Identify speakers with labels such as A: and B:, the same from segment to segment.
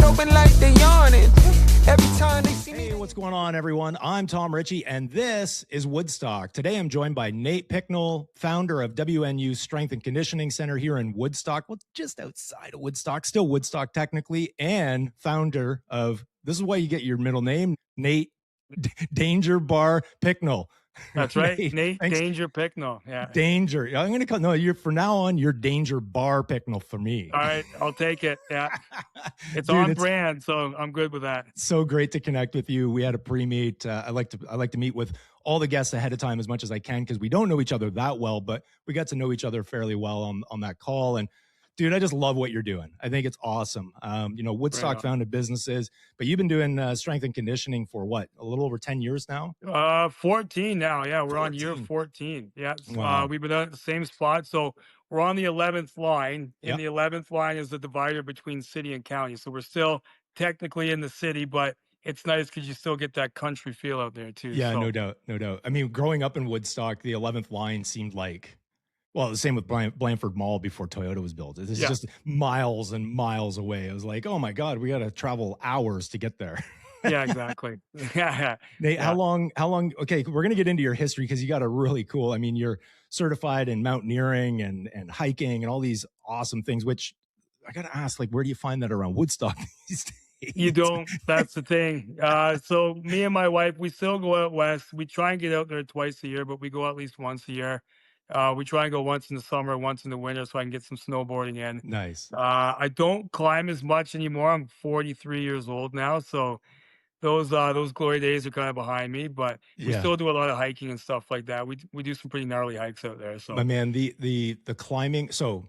A: open like they yawning. Every time they see me.
B: Hey, what's going on, everyone? I'm Tom Ritchie, and this is Woodstock. Today, I'm joined by Nate Picknell, founder of WNU Strength and Conditioning Centre here in Woodstock. Well, just outside of Woodstock, still Woodstock technically, and founder of, this is why you get your middle name, Nate Danger Bar Picknell.
C: That's right. Nate Danger Picknell. Yeah.
B: Danger. I'm going to call, no, you're from now on, you're Danger Bar Picknell for me.
C: All right. I'll take it. Yeah. It's
B: Dude,
C: on brand. So I'm good with that.
B: So great to connect with you. We had a pre-meet. I like to meet with all the guests ahead of time as much as I can, because we don't know each other that well, but we got to know each other fairly well on that call. And dude, I just love what you're doing. I think it's awesome. Woodstock founded businesses, but you've been doing strength and conditioning for what, a little over 10 years now?
C: 14 now. Yeah, we're
B: 14.
C: on year 14. Yeah.
B: Wow.
C: We've been at the same spot. So we're on the 11th line, and
B: Yep.
C: the 11th line is the divider between city and county. So we're still technically in the city, but it's nice because you still get that country feel out there too.
B: Yeah,
C: so.
B: no doubt. I mean, growing up in Woodstock, the 11th line seemed like, well, the same with Blandford Mall before Toyota was built. It's just miles and miles away. It was like, oh my God, we got to travel hours to get there.
C: Yeah, exactly. Yeah.
B: Nate, how long, okay, we're going to get into your history because you got a really cool, I mean, you're certified in mountaineering and hiking and all these awesome things, which I got to ask, like, where do you find that around Woodstock these days?
C: You don't. That's the thing. So me and my wife, we still go out west. We try and get out there twice a year, but we go at least once a year. We try and go once in the summer, once in the winter, so I can get some snowboarding in.
B: Nice.
C: I don't climb as much anymore. I'm 43 years old now, so those glory days are kind of behind me. But we still do a lot of hiking and stuff like that. We do some pretty gnarly hikes out there. So,
B: my man, the climbing. So,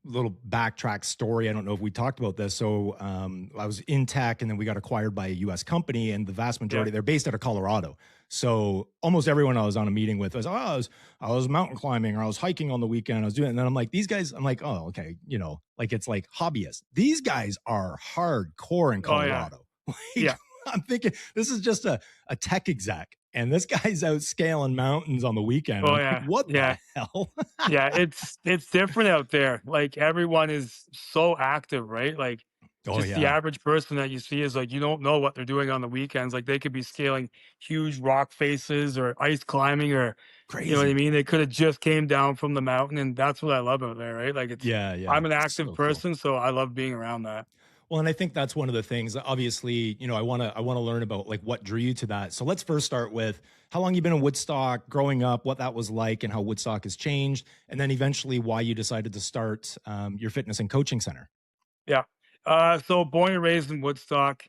B: little backtrack story. I don't know if we talked about this. So, I was in tech, and then we got acquired by a U.S. company, and the vast majority they're based out of Colorado. So almost everyone I was on a meeting with was, I was mountain climbing, or I was hiking on the weekend. I was doing it. And then I'm like, these guys, I'm like, oh, okay. Like it's like hobbyists. These guys are hardcore in Colorado.
C: Oh, yeah.
B: I'm thinking this is just a tech exec, and this guy's out scaling mountains on the weekend.
C: Oh,
B: like, what the hell?
C: Yeah. It's different out there. Like everyone is so active, right? Like, the average person that you see is like, you don't know what they're doing on the weekends. Like they could be scaling huge rock faces or ice climbing or
B: crazy.
C: You know what I mean? They could have just came down from the mountain, and that's what I love out there, right? Like it's I'm an active person, so I love being around that.
B: Well, and I think that's one of the things, obviously, I want to learn about like what drew you to that. So let's first start with how long you've been in Woodstock, growing up, what that was like and how Woodstock has changed. And then eventually why you decided to start your fitness and coaching center.
C: Yeah. So born and raised in Woodstock,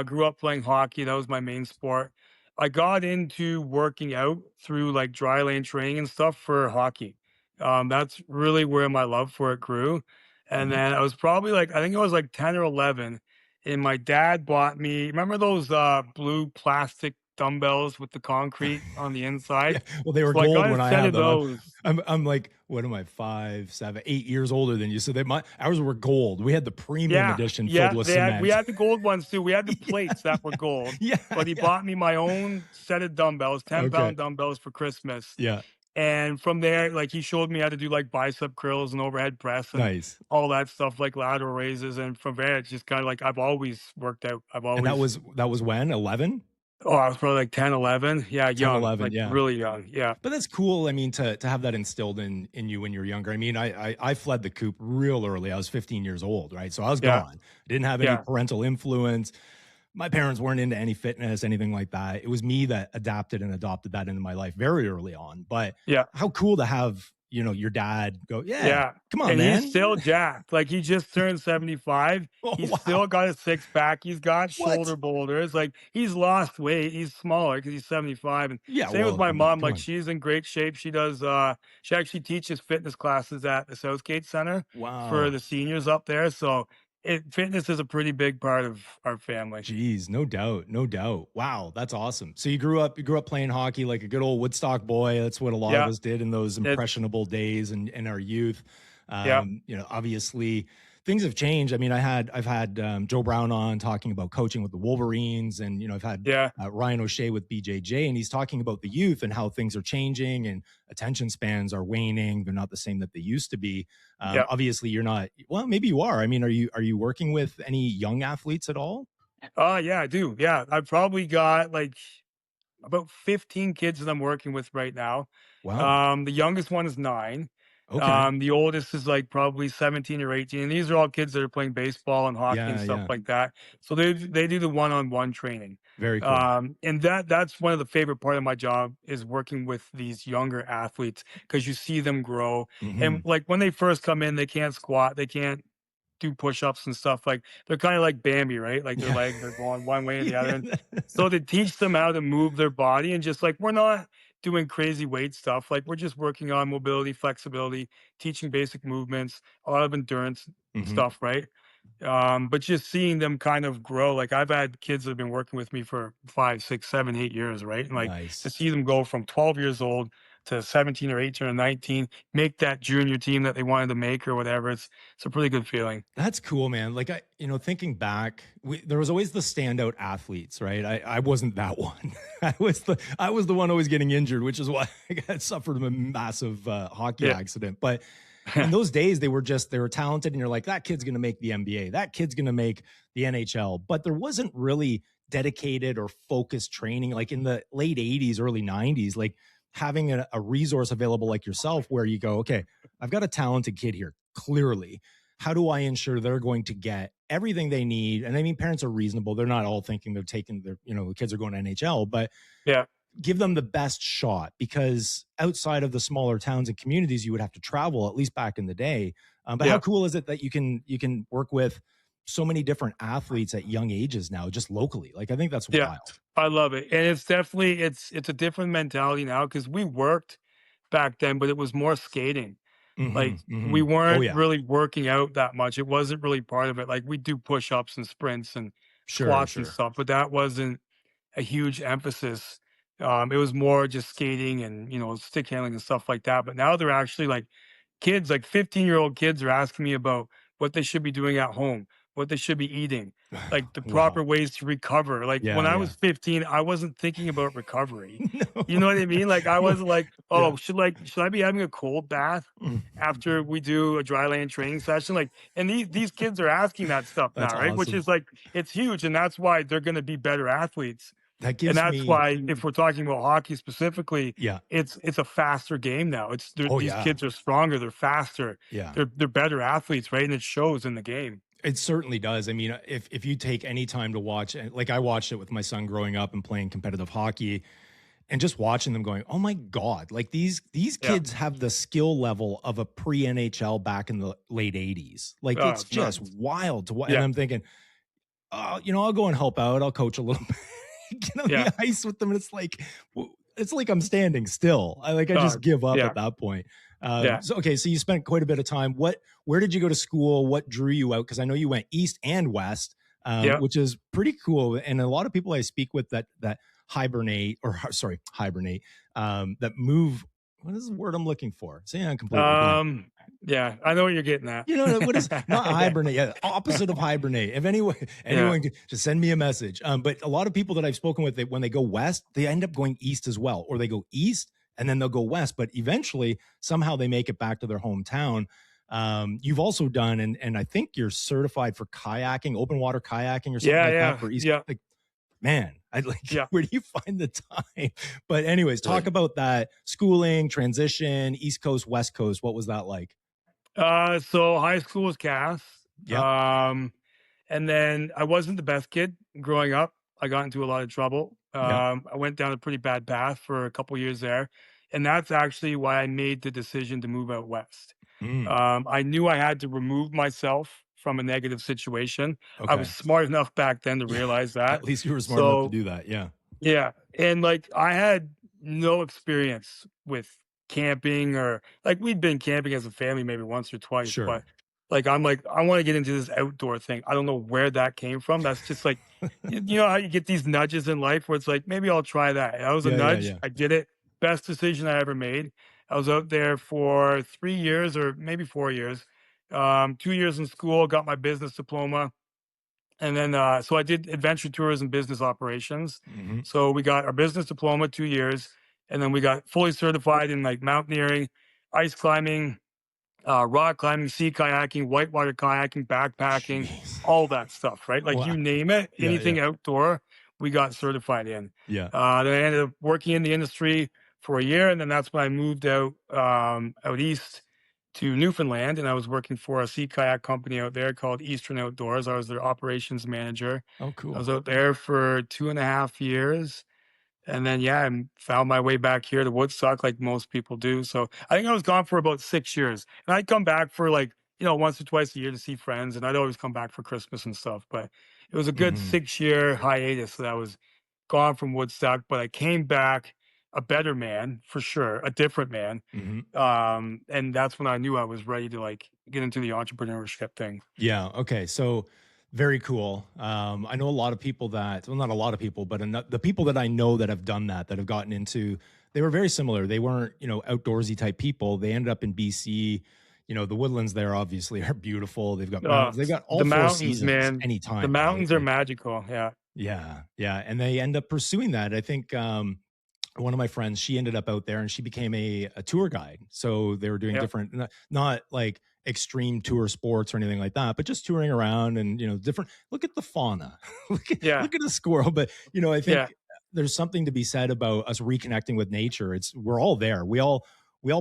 C: grew up playing hockey. That was my main sport. I got into working out through like dry lane training and stuff for hockey. That's really where my love for it grew. And then I was probably like, I think I was like 10 or 11. And my dad bought me, remember those blue plastic dumbbells with the concrete on the inside?
B: Well, they were gold when I had them. I'm like, what am I, 5, 7, 8 years older than you? So ours were gold. We had the premium edition filled with cement.
C: We had the gold ones too. We had the plates that were gold. But he bought me my own set of dumbbells, 10-pound dumbbells for Christmas.
B: Yeah.
C: And from there, like he showed me how to do like bicep curls and overhead press and all that stuff, like lateral raises. And from there, it's just kind of like I've always worked out.
B: And that was when 11.
C: Oh, I was probably like 10, 11. Yeah,
B: 10,
C: young,
B: 11,
C: like really young. Yeah.
B: But that's cool. I mean, to have that instilled in you when you're younger. I mean, I fled the coop real early. I was 15 years old, right? So I was gone. I didn't have any parental influence. My parents weren't into any fitness, anything like that. It was me that adapted and adopted that into my life very early on. But how cool to have, your dad go, come on, man.
C: He's still jacked. Like he just turned 75. He's still got a six pack. He's got shoulder boulders. Like he's lost weight. He's smaller because he's 75. And same with my mom. Like she's in great shape. She does, she actually teaches fitness classes at the Southgate Center for the seniors up there. So fitness is a pretty big part of our family.
B: Jeez, no doubt. Wow, that's awesome. So you grew up playing hockey like a good old Woodstock boy. That's what a lot of us did in those impressionable days in our youth. Obviously things have changed. I mean, I've had Joe Brown on talking about coaching with the Wolverines, and I've had
C: Yeah,
B: Ryan O'Shea with BJJ, and he's talking about the youth and how things are changing and attention spans are waning. They're not the same that they used to be.
C: yeah.
B: Obviously, you're not. Well, maybe you are. I mean, are you working with any young athletes at all?
C: Yeah, I do. Yeah, I've probably got like about 15 kids that I'm working with right now.
B: Wow.
C: The youngest one is 9.
B: Okay.
C: The oldest is like probably 17 or 18. And these are all kids that are playing baseball and hockey and
B: Yeah.
C: stuff
B: Yeah.
C: like that. So they do the one-on-one training.
B: Very cool.
C: And that's one of the favorite part of my job is working with these younger athletes because you see them grow.
B: Hmm.
C: And like when they first come in, they can't squat, they can't do push-ups and stuff, like, they're kinda like Bambi, right? Like, their
B: Yeah.
C: legs are going one way or the other, and
B: Yeah.
C: so to teach them how to move their body and just, like, we're not doing crazy weight stuff, like, we're just working on mobility, flexibility, teaching basic movements, a lot of endurance
B: Hmm.
C: stuff, right? But just seeing them kind of grow, like, I've had kids that have been working with me for 5, 6, 7, 8 years, right? And, like, to
B: Nice.
C: see them go from 12 years old to 17 or 18 or 19, make that junior team that they wanted to make or whatever, it's a pretty good feeling.
B: That's cool, man. Like thinking back, there was always the standout athletes, right? I wasn't that one. I was the one always getting injured, which is why I got suffered a massive hockey
C: Yeah,
B: accident. But in those days, they were talented, and you're like, that kid's gonna make the NBA, that kid's gonna make the NHL. But there wasn't really dedicated or focused training, like in the late '80s, early '90s, like having a resource available like yourself, where you go, okay, I've got a talented kid here, clearly. How do I ensure they're going to get everything they need? And I mean, parents are reasonable. They're not all thinking they're taking their, the kids are going to NHL, but
C: yeah,
B: give them the best shot, because outside of the smaller towns and communities, you would have to travel, at least back in the day. But how
C: yeah,
B: cool is it that you can work with so many different athletes at young ages now, just locally? Like, I think that's
C: yeah.
B: wild.
C: I love it, and it's definitely it's a different mentality now because we worked back then, but it was more skating.
B: Hmm.
C: Like,
B: Hmm.
C: we
B: Oh
C: weren't
B: yeah.
C: really working out that much. It wasn't really part of it. Like, we do push-ups and sprints and
B: Sure,
C: squats and
B: sure.
C: stuff, but that wasn't a huge emphasis. It was more just skating and, stick handling and stuff like that. But now they're actually like kids, like 15-year-old kids are asking me about what they should be doing at home, what they should be eating, like the proper
B: Wow.
C: ways to recover. Like when
B: Yeah,
C: I
B: yeah.
C: was 15, I wasn't thinking about recovery.
B: No.
C: You know what I mean? Like I
B: No.
C: wasn't like,
B: Yeah.
C: oh, should I be having a cold bath after we do a dry land training session? Like, and these kids are asking that stuff
B: That's
C: now, right? Which
B: awesome.
C: is like it's huge, and that's why they're going to be better athletes.
B: That
C: And
B: gives
C: that's
B: me
C: why if we're talking about hockey specifically,
B: yeah.
C: it's a faster game now.
B: Oh,
C: These
B: yeah.
C: kids are stronger, they're faster,
B: Yeah.
C: they're better athletes, right? And it shows in the game.
B: It certainly does. I mean, if you take any time to watch, and like I watched it with my son growing up and playing competitive hockey, and just watching them going, "Oh my god, like these
C: Yeah.
B: kids have the skill level of a pre-NHL back in the late '80s." Like,
C: Oh,
B: it's
C: it's
B: just
C: nuts.
B: wild to watch. And
C: Yeah.
B: I'm thinking, "Oh, I'll go and help out. I'll coach a little bit, get on
C: Yeah.
B: the ice with them." And it's like I'm standing still. I
C: Uh,
B: just give up
C: yeah.
B: at that point.
C: Yeah.
B: So okay, so you spent quite a bit of time. Where did you go to school? What drew you out? Because I know you went east and west,
C: Yeah.
B: which is pretty cool. And a lot of people I speak with that hibernate, or sorry, hibernate, that move. What is the word I'm looking for? See, I'm completely blank.
C: Um, yeah, I know what you're getting at.
B: What is not
C: Yeah.
B: hibernate? Yeah, opposite of hibernate. If anyone
C: Yeah.
B: anyone could just send me a message. But a lot of people that I've spoken with, when they go west, they end up going east as well, or they go east and then they'll go west. But eventually, somehow they make it back to their hometown. You've also done, and I think you're certified for kayaking, open water kayaking, or something
C: Yeah,
B: like that
C: yeah,
B: for East.
C: yeah,
B: Like, man, I like.
C: yeah.
B: Where do you find the time? But anyways, talk about that schooling transition, East Coast, West Coast. What was that like?
C: So high school was Cass.
B: Yeah,
C: Um, and then I wasn't the best kid growing up. I got into a lot of trouble.
B: yeah.
C: I went down a pretty bad path for a couple years there, and that's actually why I made the decision to move out west.
B: Mm,
C: I knew I had to remove myself from a negative situation. I was
B: okay.
C: smart enough back then to
B: Yeah.
C: realize
B: At
C: that.
B: least you were smart enough to
C: So
B: do that. Yeah.
C: yeah, and, like, I had no experience with camping or like, we'd been camping as a family maybe once or twice, but,
B: Sure.
C: like, I wanna get into this outdoor thing. I don't know where that came from. That's just, like you know how you get these nudges in life where it's like, "Maybe I'll try that." And that was a
B: Yeah, yeah,
C: nudge.
B: yeah.
C: I did it. Best decision I ever made. I was out there for 3 years or maybe 4 years, 2 years in school, got my business diploma. And then, so I did adventure tourism business operations.
B: Hmm.
C: So we got our business diploma, 2 years. And then we got fully certified in like mountaineering, ice climbing, rock climbing, sea kayaking, whitewater kayaking, backpacking,
B: Jeez.
C: all that stuff, right? Like
B: Wow.
C: you name it,
B: Yeah, yeah,
C: anything outdoor, we got certified in.
B: yeah.
C: Then I ended up working in the industry for a year, and then that's when I moved out east to Newfoundland, and I was working for a sea kayak company out there called Eastern Outdoors. I was their operations manager.
B: Oh,
C: I was
B: cool.
C: out there for 2.5 years, and then, yeah, I found my way back here to Woodstock like most people do. So I think I was gone for about 6 years. And I'd come back for like, once or twice a year to see friends. And I'd always come back for Christmas and stuff. But it was a good
B: Hmm.
C: 6 year hiatus that I was gone from Woodstock. But I came back a better man for sure, a different man.
B: Hmm.
C: And that's when I knew I was ready to like get into the entrepreneurship thing.
B: Yeah. Okay. So very cool. I know a lot of people that, well, not a lot of people, but the people that I know that have done that, that have gotten into, they were very similar. They weren't, outdoorsy type people. They ended up in BC. The woodlands there obviously are beautiful. They've got mountains. They've got all
C: The
B: four
C: mountains,
B: seasons
C: man. The
B: anytime, right?
C: mountains are
B: Like,
C: magical. Yeah.
B: yeah, yeah. And they end up pursuing that. I think one of my friends, she ended up out there and she became a tour guide. So they were doing
C: Yeah.
B: different, not like extreme tour sports or anything like that, but just touring around and, different. Look at the fauna,
C: Yeah.
B: look at a squirrel. But, I
C: Yeah.
B: think there's something to be said about us reconnecting with nature. We're all there. We all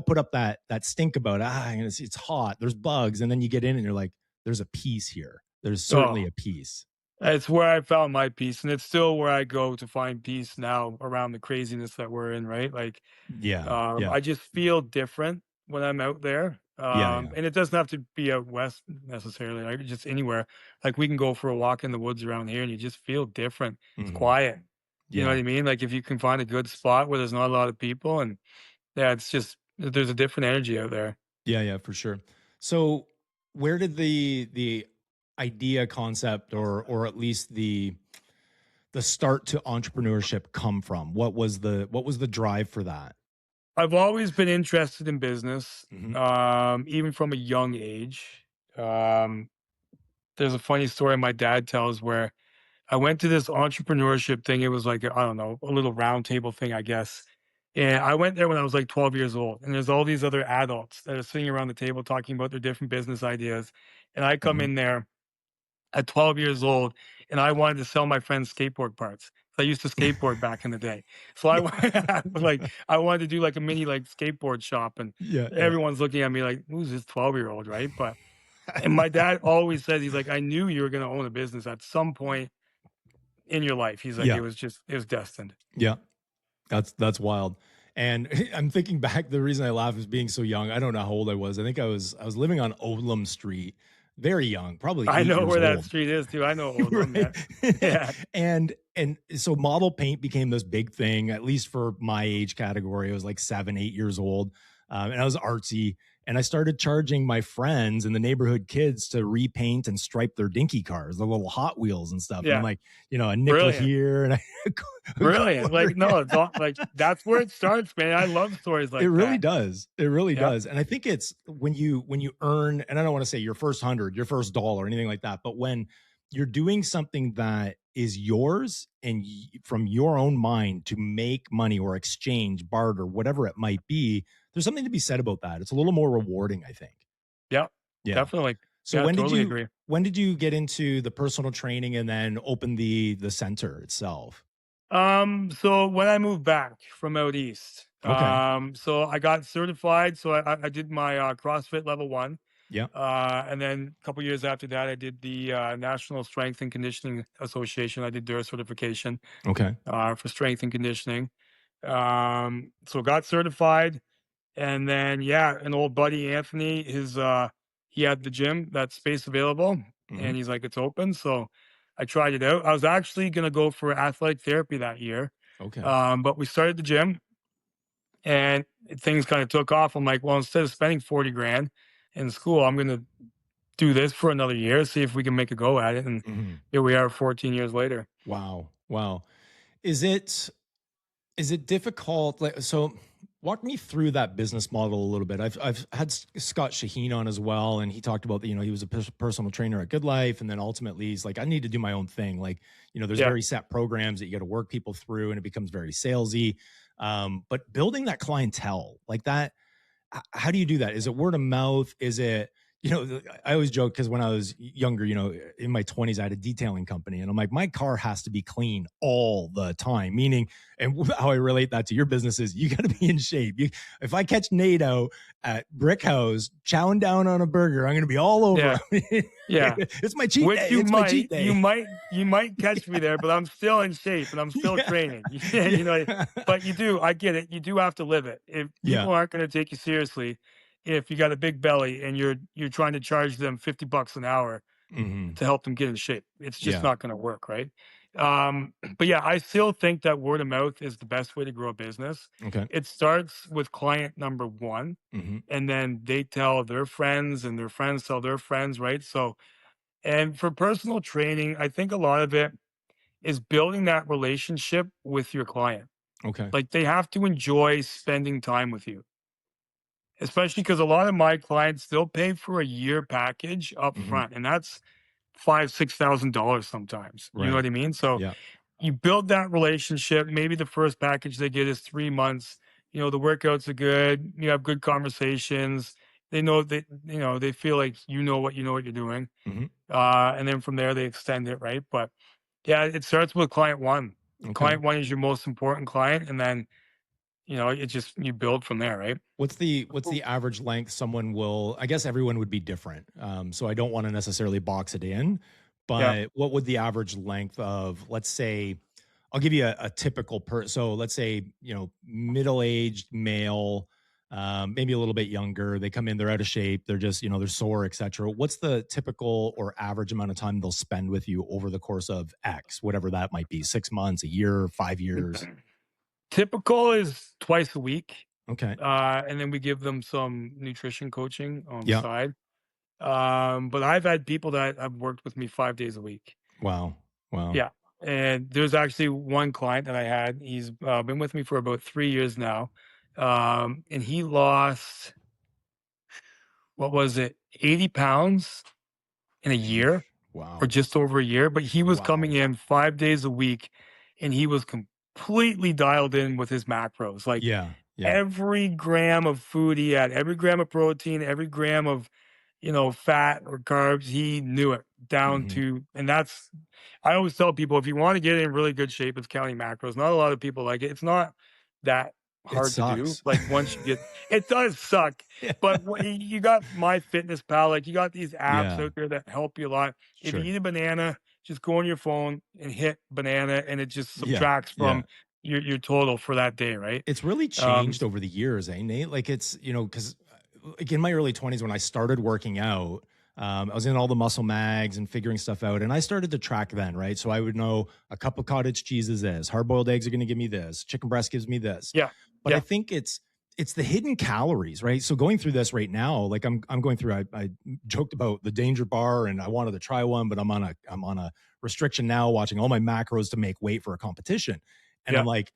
B: put up that stink about, it's hot, there's bugs. And then you get in and you're like, there's a peace here. There's certainly
C: Oh,
B: a peace.
C: it's where I found my peace, and it's still where I go to find peace now around the craziness that we're in, right? Like,
B: Yeah. Yeah.
C: I just feel different when I'm out there.
B: Yeah. Yeah.
C: And it doesn't have to be out west necessarily, like just anywhere. Like we can go for a walk in the woods around here and you just feel different. It's
B: Hmm.
C: quiet. You know what
B: Yeah.
C: I mean? Like if you can find a good spot where there's not a lot of people and yeah, it's just there's a different energy out there.
B: Yeah, yeah, for sure. So, where did the idea concept or at least the start to entrepreneurship come from? What was the drive for that?
C: I've always been interested in business,
B: Hmm.
C: even from a young age. Um, there's a funny story my dad tells where I went to this entrepreneurship thing. It was like, I don't know, a little round table thing, I guess. And I went there when I was like 12 years old. And there's all these other adults that are sitting around the table talking about their different business ideas. And I come
B: Hmm.
C: in there at 12 years old and I wanted to sell my friends skateboard parts. I used to skateboard back in the day. So I like I wanted to do like a mini like skateboard shop and
B: Yeah, yeah,
C: everyone's looking at me like, who's this 12-year-old, right? But and my dad always says, he's like, I knew you were gonna own a business at some point in your life. He's like,
B: yeah,
C: it was destined.
B: yeah. That's wild. And I'm thinking back. The reason I laugh is being so young. I don't know how old I was. I think I was living on Odlum Street, very young, probably
C: I
B: 8
C: know
B: years
C: where that
B: old.
C: street is too. I know Oldham,
B: Right.
C: yeah. Yeah.
B: And so model paint became this big thing, at least for my age category. I was like 7, 8 years old. And I was artsy. And I started charging my friends and the neighborhood kids to repaint and stripe their dinky cars, the little Hot Wheels and stuff. And I'm
C: Yeah.
B: like, a nickel
C: Brilliant.
B: here and a
C: Brilliant.
B: quarter.
C: Like, no, it's all, like that's where it starts, man. I love stories
B: It
C: like
B: really
C: that.
B: does. It really
C: Yeah.
B: does. And I think it's when you earn, and I don't want to say your first 100, your first dollar, anything like that, but when you're doing something that is yours and from your own mind to make money or exchange, barter, whatever it might be, there's something to be said about that. It's a little more rewarding, I think.
C: Yeah.
B: Yeah.
C: Definitely.
B: So
C: Yeah,
B: when did
C: totally
B: you
C: agree.
B: when did you get into the personal training and then open the center itself?
C: So when I moved back from out east,
B: Okay.
C: so I got certified. So I did my CrossFit level one.
B: Yeah.
C: And then a couple years after that, I did the National Strength and Conditioning Association. I did their certification
B: Okay.
C: for strength and conditioning. So got certified, and then yeah, an old buddy Anthony, his he had the gym, that space available,
B: Hmm.
C: and he's like, it's open. So I tried it out. I was actually gonna go for athletic therapy that year,
B: Okay.
C: but we started the gym, and things kind of took off. I'm like, well, instead of spending 40 grand in school, I'm gonna do this for another year, see if we can make a go at it. And
B: Hmm.
C: here we are 14 years later.
B: Wow. Wow. Is it is it difficult? Like, so Walk me through that business model a little bit. I've had Scott Shaheen on as well, and he talked about that. He was a personal trainer at Good Life, and then ultimately he's like, I need to do my own thing. Like, there's
C: Yeah.
B: very set programs that you got to work people through, and it becomes very salesy. But building that clientele like that, how do you do that? Is it word of mouth? Is it, I always joke because when I was younger, in my 20s, I had a detailing company, and I'm like, my car has to be clean all the time. Meaning, and how I relate that to your business is you got to be in shape. If I catch NATO at Brick House chowing down on a burger, I'm going to be all over
C: Yeah.
B: him.
C: Yeah.
B: It's my cheat
C: Which
B: day.
C: you
B: It's my cheat
C: might,
B: day.
C: you might catch me there, but I'm still in shape and I'm still
B: Yeah.
C: training.
B: Yeah.
C: But I get it. You do have to live it. If
B: Yeah.
C: people aren't going to take you seriously, if you got a big belly and you're trying to charge them $50 an hour
B: Hmm.
C: to help them get in shape, it's just
B: Yeah.
C: not going to work, right? But yeah, I still think that word of mouth is the best way to grow a business.
B: Okay.
C: It starts with client number one,
B: Hmm.
C: and then they tell their friends, and their friends tell their friends, right? So, and for personal training, I think a lot of it is building that relationship with your client.
B: Okay.
C: Like they have to enjoy spending time with you, especially because a lot of my clients, they'll pay for a year package up
B: Hmm.
C: front, and that's $5,000, $6,000 sometimes. You know
B: Right.
C: what I mean? So
B: Yeah.
C: you build that relationship. Maybe the first package they get is 3 months. The workouts are good. You have good conversations. They know that, they feel like you know what you're doing.
B: Hmm.
C: And then from there they extend it, right? But yeah, it starts with client one.
B: Okay.
C: Client one is your most important client, and then it just you build from there, right?
B: What's the average length someone will, I guess everyone would be different. So I don't want to necessarily box it in,
C: Yeah,
B: but what would the average length of, let's say, I'll give you a typical so let's say, middle-aged male, maybe a little bit younger. They come in, they're out of shape, they're just, they're sore, etc. What's the typical or average amount of time they'll spend with you over the course of X, whatever that might be, 6 months, a year, 5 years?
C: typical is twice a week,
B: Okay.
C: and then we give them some nutrition coaching on the
B: Yeah.
C: side. But I've had people that have worked with me 5 days a week.
B: Wow. Wow.
C: Yeah. And there's actually one client that I had. He's been with me for about 3 years now. And he lost, what was it, 80 pounds in a year or
B: Wow.
C: just over a year. But he was coming
B: Wow.
C: in 5 days a week and he was completely dialed in with his macros. Like
B: Yeah. Yeah.
C: every gram of food he had, every gram of protein, every gram of fat or carbs, he knew it down
B: Mhm.
C: to, and that's, I always tell people, if you want to get in really good shape, it's counting macros. Not a lot of people like it. It's not that
B: It
C: hard to do.
B: sucks.
C: Like once you get, it does suck,
B: Yeah.
C: but you got My Fitness Pal, like you got these apps
B: Yeah.
C: out there that help you a lot. If you
B: Sure.
C: eat a banana, just go on your phone and hit banana, and it just
B: Yeah.
C: subtracts
B: Yeah.
C: from your total for that day, right?
B: It's really
C: Um,
B: changed over the years, eh, Nate? Like it's, because like in my early 20s when I started working out, I was in all the muscle mags and figuring stuff out. And I started to track then, right? So I would know a cup of cottage cheese is this, hard boiled eggs are going to give me this, chicken breast gives me this.
C: yeah,
B: But I
C: yeah,
B: think it's the hidden calories, right? So going through this right now, like I'm going through, I joked about the danger bar and I wanted to try one, but I'm on a restriction now, watching all my macros to make weight for a competition. And I'm
C: yeah,
B: like,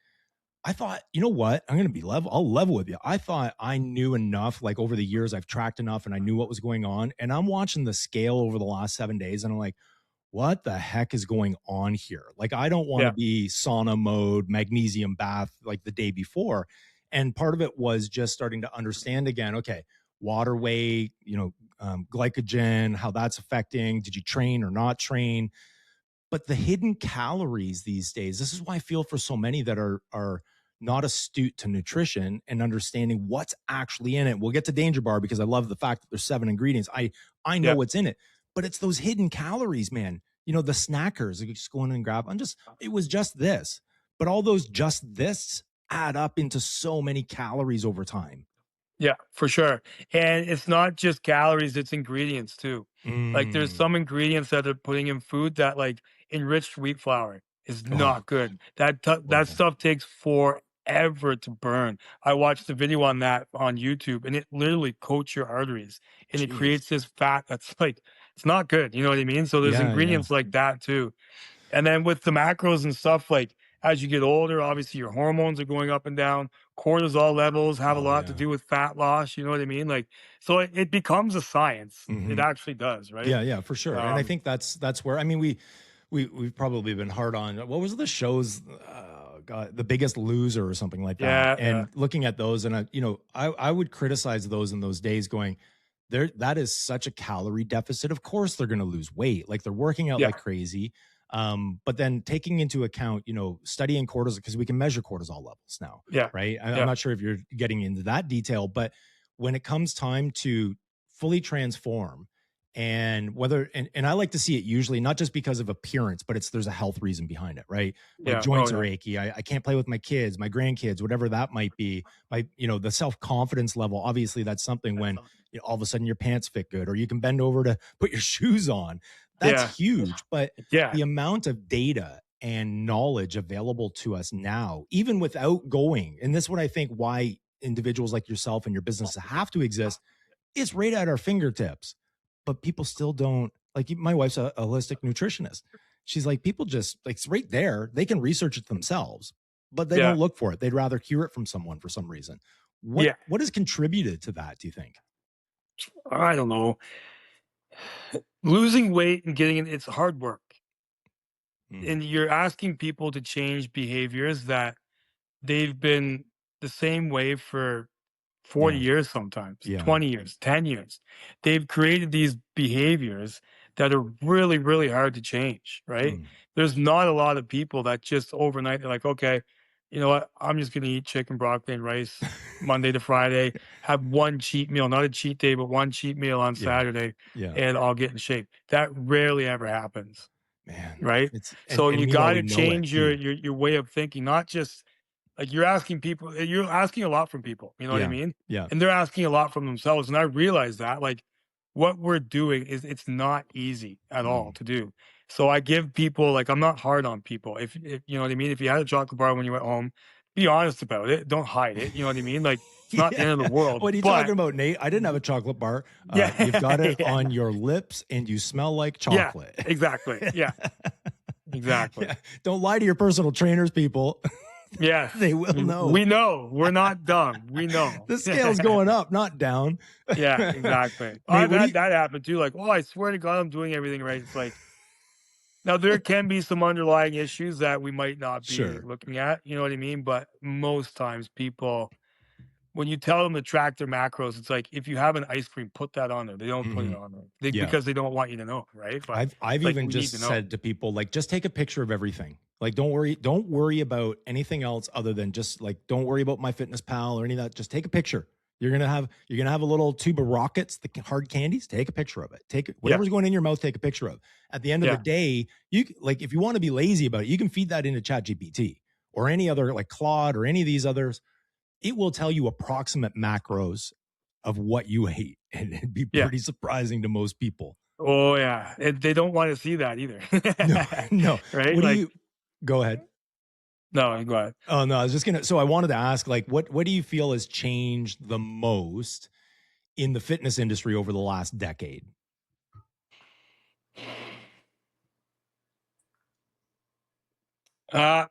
B: I thought, you know what? I'm going to be level. I'll level with you. I thought I knew enough. Like over the years, I've tracked enough and I knew what was going on. And I'm watching the scale over the last 7 days and I'm like, what the heck is going on here? Like, I don't want to
C: yeah,
B: be sauna mode, magnesium bath like the day before. And part of it was just starting to understand again, okay, water weight, glycogen, how that's affecting. Did you train or not train? But the hidden calories these days, this is why I feel for so many that are not astute to nutrition and understanding what's actually in it. We'll get to danger bar because I love the fact that there's 7 ingredients. I know
C: yeah.
B: what's in it, but it's those hidden calories, man. The snackers, like just go in and grab. It was just this, but all those just this add up into so many calories over time.
C: Yeah, for sure. And it's not just calories, it's ingredients too. Like there's
B: Mm.
C: some ingredients that they're putting in food that like enriched wheat flour is
B: Oh
C: not good.
B: gosh,
C: That
B: horrible.
C: stuff takes forever to burn. I watched the video on that on YouTube and it literally coats your arteries and it
B: Jeez.
C: creates this fat that's like it's not good. You know what I mean? So there's
B: Yeah, yeah.
C: ingredients like that too. And then with the macros and stuff, like as you get older, obviously your hormones are going up and down, cortisol levels have a
B: Oh
C: lot to
B: yeah.
C: do with fat loss. You know what I mean? Like, so it becomes a science. It
B: Hmm.
C: actually does, right?
B: Yeah, yeah, for sure. And I
C: Um,
B: think that's where I mean we've probably been hard on what was the shows God, The Biggest Loser or something like that.
C: yeah, yeah,
B: And looking at those and I would criticize those in those days going there that is such a calorie deficit. Of course they're going to lose weight. Like they're working out
C: yeah,
B: like crazy. But then taking into account, studying cortisol because we can measure cortisol levels now,
C: yeah,
B: right? I'm
C: yeah,
B: not sure if you're getting into that detail, but when it comes time to fully transform and I like to see it usually not just because of appearance, but there's a health reason behind it, right? My
C: yeah. Oh
B: joints are
C: yeah,
B: achy. I can't play with my kids, my grandkids, whatever that might be. The self-confidence level, obviously that's something when all of a sudden your pants fit good or you can bend over to put your shoes on. That's
C: yeah,
B: huge. But
C: yeah,
B: the amount of data and knowledge available to us now, even without going, and this is what I think why individuals like yourself and your business have to exist, it's right at our fingertips, but people still don't like. My wife's a holistic nutritionist. She's like, people just like it's right there. They can research it themselves, but they
C: yeah,
B: don't look for it. They'd rather hear it from someone for some reason. What
C: yeah.
B: what has contributed to that? Do you think?
C: I don't know. Losing weight and getting it's hard work,
B: Mm,
C: and you're asking people to change behaviors that they've been the same way for 40
B: yeah,
C: years, sometimes
B: yeah,
C: 20 years, 10 years. They've created these behaviors that are really, really hard to change, right?
B: mm.
C: There's not a lot of people that just overnight, they're like, okay, you know what? I'm just going to eat chicken, broccoli, and rice Monday to Friday, have one cheat meal, not a cheat day, but one cheat meal on
B: Yeah,
C: Saturday,
B: yeah,
C: and I'll get in shape. That rarely ever happens,
B: man.
C: right?
B: It's
C: So
B: and
C: you
B: meanwhile
C: got
B: we
C: to
B: know it
C: change
B: too.
C: your way of thinking, not just like you're asking a lot from people, you know what I
B: Yeah,
C: mean?
B: yeah,
C: And they're asking a lot from themselves. And I realize that like what we're doing is it's not easy at all
B: mm.
C: to do. So I give people like I'm not hard on people. If you know what I mean, if you had a chocolate bar when you went home, be honest about it. Don't hide it. You know what I mean? Like it's not the
B: Yeah.
C: end of the world.
B: What are you talking
C: But
B: about, Nate? I didn't have a chocolate bar. You've
C: yeah,
B: got it
C: yeah,
B: on your lips and you smell like
C: yeah,
B: chocolate.
C: exactly. Yeah, exactly.
B: Yeah. Don't lie to your personal trainers, people.
C: Yes.
B: They will know.
C: We know. We're not dumb. We know.
B: The scale's going up, not down.
C: Yeah, exactly.
B: Nate,
C: I've
B: what do
C: had
B: you
C: that happen too. Like, oh, I swear to God, I'm doing everything right. It's like, now there can be some underlying issues that we might not be
B: sure.
C: looking at. You know what I mean? But most times, people, when you tell them to track their macros, it's like if you have an ice cream, put that on there. They don't put it
B: Hmm.
C: on there
B: Yeah.
C: because they don't want you to know, right? But
B: I've
C: it's like
B: even
C: we need to
B: just
C: know.
B: said to people like just take a picture of everything. Like don't worry about anything else other than just like don't worry about MyFitnessPal or any of that. Just take a picture. You're gonna have a little tube of rockets, the hard candies. Take a picture of it. Take
C: Yeah,
B: whatever's going in your mouth. Take a picture of. At the end of the
C: yeah,
B: day, like if you want to be lazy about it, you can feed that into ChatGPT or any other like Claude or any of these others. It will tell you approximate macros of what you ate, and it'd be
C: yeah.
B: pretty surprising to most people.
C: Oh yeah, and they don't want to see that either,
B: No, no.
C: right?
B: What do
C: Like,
B: you go ahead?
C: no, go ahead.
B: Oh no, I was just gonna. So I wanted to ask, like, what do you feel has changed the most in the fitness industry over the last decade?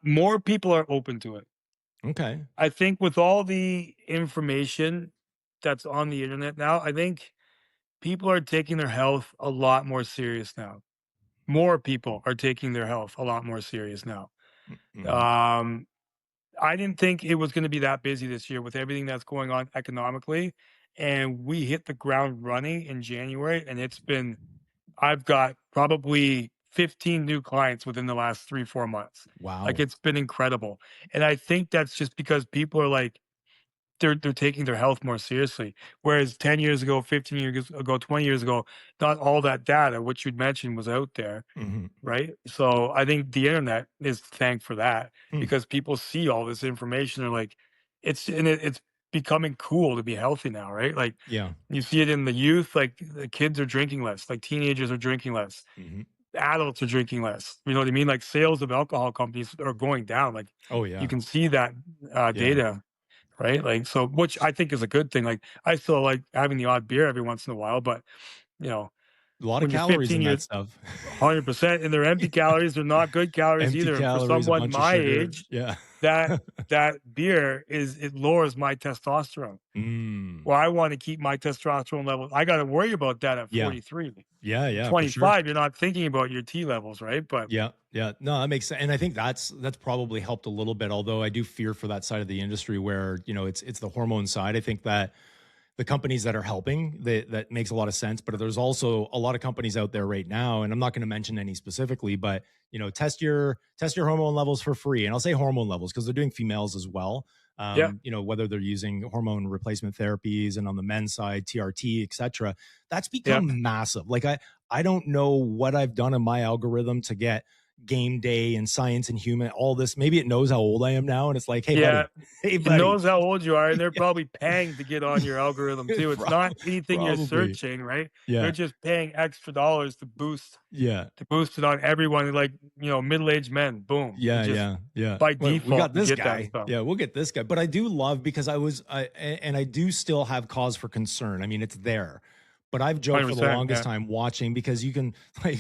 C: More people are open to it.
B: Okay.
C: I think with all the information that's on the internet now, I think people are taking their health a lot more serious now. More people are taking their health a lot more serious now.
B: Mm-hmm.
C: Um, I didn't think it was going to be that busy this year with everything that's going on economically. And we hit the ground running in January, and I've got probably 15 new clients within the last 3, 4 months. Like
B: Wow.
C: it's been incredible. And I think that's just because people are like, they're taking their health more seriously. Whereas 10 years ago, 15 years ago, 20 years ago, not all that data, which you'd mentioned, was out there,
B: Mm-hmm.
C: right? So I think the internet is thanked for that
B: Hmm.
C: because people see all this information. They're like, it's becoming cool to be healthy now, right? Like
B: Yeah.
C: you see it in the youth, like the kids are drinking less, like teenagers are drinking less,
B: Mm-hmm.
C: adults are drinking less. You know what I mean? Like sales of alcohol companies are going down. Like
B: Oh
C: you
B: yeah.
C: can see that
B: Yeah.
C: data. Right? Like, so which I think is a good thing. Like, I still like having the odd beer every once in a while, but, you know,
B: A lot of
C: when you're
B: calories
C: 15
B: in that
C: years,
B: stuff.
C: 100%, and they're empty calories. They're not good calories
B: Empty
C: either. And for
B: calories, a
C: someone
B: bunch of
C: my
B: sugar.
C: age,
B: Yeah.
C: that beer it lowers my testosterone.
B: Mm.
C: Well, I want to keep my testosterone level. I got to worry about that at
B: Yeah.
C: 43.
B: Yeah.
C: At
B: Yeah. For sure.
C: 25, you're not thinking about your T levels, right? But
B: Yeah, yeah. No, that makes sense. And I think that's probably helped a little bit, although I do fear for that side of the industry where, it's the hormone side. I think that the companies that are helping, that makes a lot of sense, but there's also a lot of companies out there right now, and I'm not going to mention any specifically, but test your hormone levels for free. And I'll say hormone levels because they're doing females as well.
C: yeah,
B: Whether they're using hormone replacement therapies, and on the men's side, TRT, etc. That's
C: yeah,
B: become massive. Like I don't know what I've done in my algorithm to get Game Day and Science and Human, all this. Maybe it knows how old I am now, and it's like, hey
C: yeah.
B: buddy, hey
C: It
B: buddy.
C: knows how old you are, and they're
B: Yeah.
C: probably paying to get on your algorithm too. It's not anything you're
B: Probably.
C: searching, right? They're
B: Yeah.
C: just paying extra dollars
B: Yeah.
C: to boost it on everyone. Like middle-aged men, boom, it
B: Yeah,
C: just
B: yeah, yeah.
C: by
B: Well, we
C: default
B: got
C: you
B: this
C: get that
B: guy.
C: stuff.
B: Yeah, we'll get this guy. But I do love because and I do still have cause for concern. I mean, it's there. But I've joked for the
C: 100%.
B: longest
C: Yeah,
B: time watching because you can like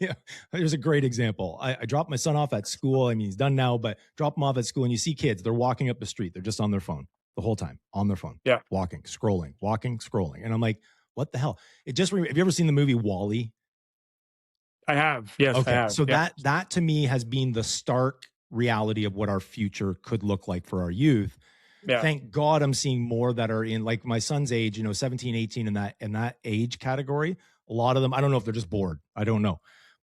B: yeah, here's a great example. I dropped my son off at school. I mean, he's done now, but drop him off at school and you see kids, they're walking up the street. They're just on their phone the whole time, on their phone,
C: yeah.
B: walking, scrolling, walking, scrolling. And I'm like, what the hell? Have you ever seen the movie Wall-E?
C: I have. Yes, I
B: Okay,
C: have.
B: so
C: Yeah,
B: that to me has been the stark reality of what our future could look like for our youth.
C: yeah,
B: Thank God I'm seeing more that are in like my son's age, 17, 18 in that age category. A lot of them, I don't know if they're just bored. I don't know.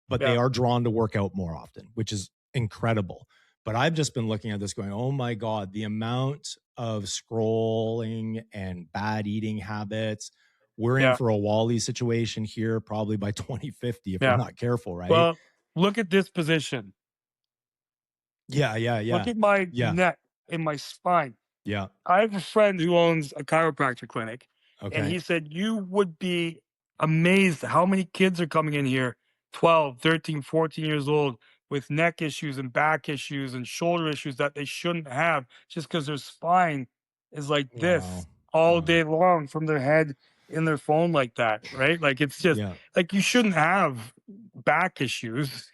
B: But they
C: yeah,
B: are drawn to work out more often, which is incredible. But I've just been looking at this going, oh my God, the amount of scrolling and bad eating habits. We're in
C: yeah,
B: for a Wall-E situation here probably by 2050 if we're
C: yeah.
B: not careful, right?
C: Well, look at this position.
B: Yeah, yeah,
C: Look
B: yeah.
C: at my
B: Yeah,
C: neck and my spine.
B: yeah.
C: I have a friend who owns a chiropractor clinic, and
B: Okay.
C: he said you would be amazed how many kids are coming in here 12, 13, 14 years old with neck issues and back issues and shoulder issues that they shouldn't have just because their spine is like
B: Wow.
C: this all
B: Wow.
C: day long from their head in their phone like that, right? Like it's just
B: Yeah.
C: like you shouldn't have back issues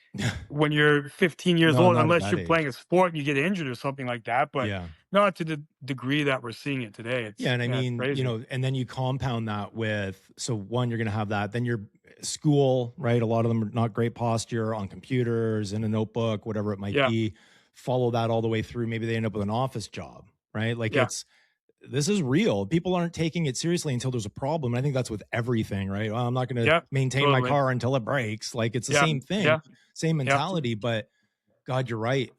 C: when you're 15 years
B: No,
C: old
B: not at
C: unless
B: that
C: you're playing
B: age.
C: a sport and you get injured or something like that. But
B: Yeah.
C: not to the degree that we're seeing it today.
B: Yeah, and I
C: It's
B: mean,
C: crazy.
B: and then you compound that with so one, you're going to have that. Then your school, right? A lot of them are not great posture on computers, in a notebook, whatever it might
C: Yeah,
B: be. Follow that all the way through. Maybe they end up with an office job, right? Like
C: yeah,
B: this is real. People aren't taking it seriously until there's a problem. I think that's with everything, right? Well, I'm not going to
C: yeah,
B: maintain my
C: totally.
B: car until it breaks. Like it's the
C: Yeah,
B: same thing,
C: yeah,
B: same
C: yeah,
B: mentality. But God, you're right.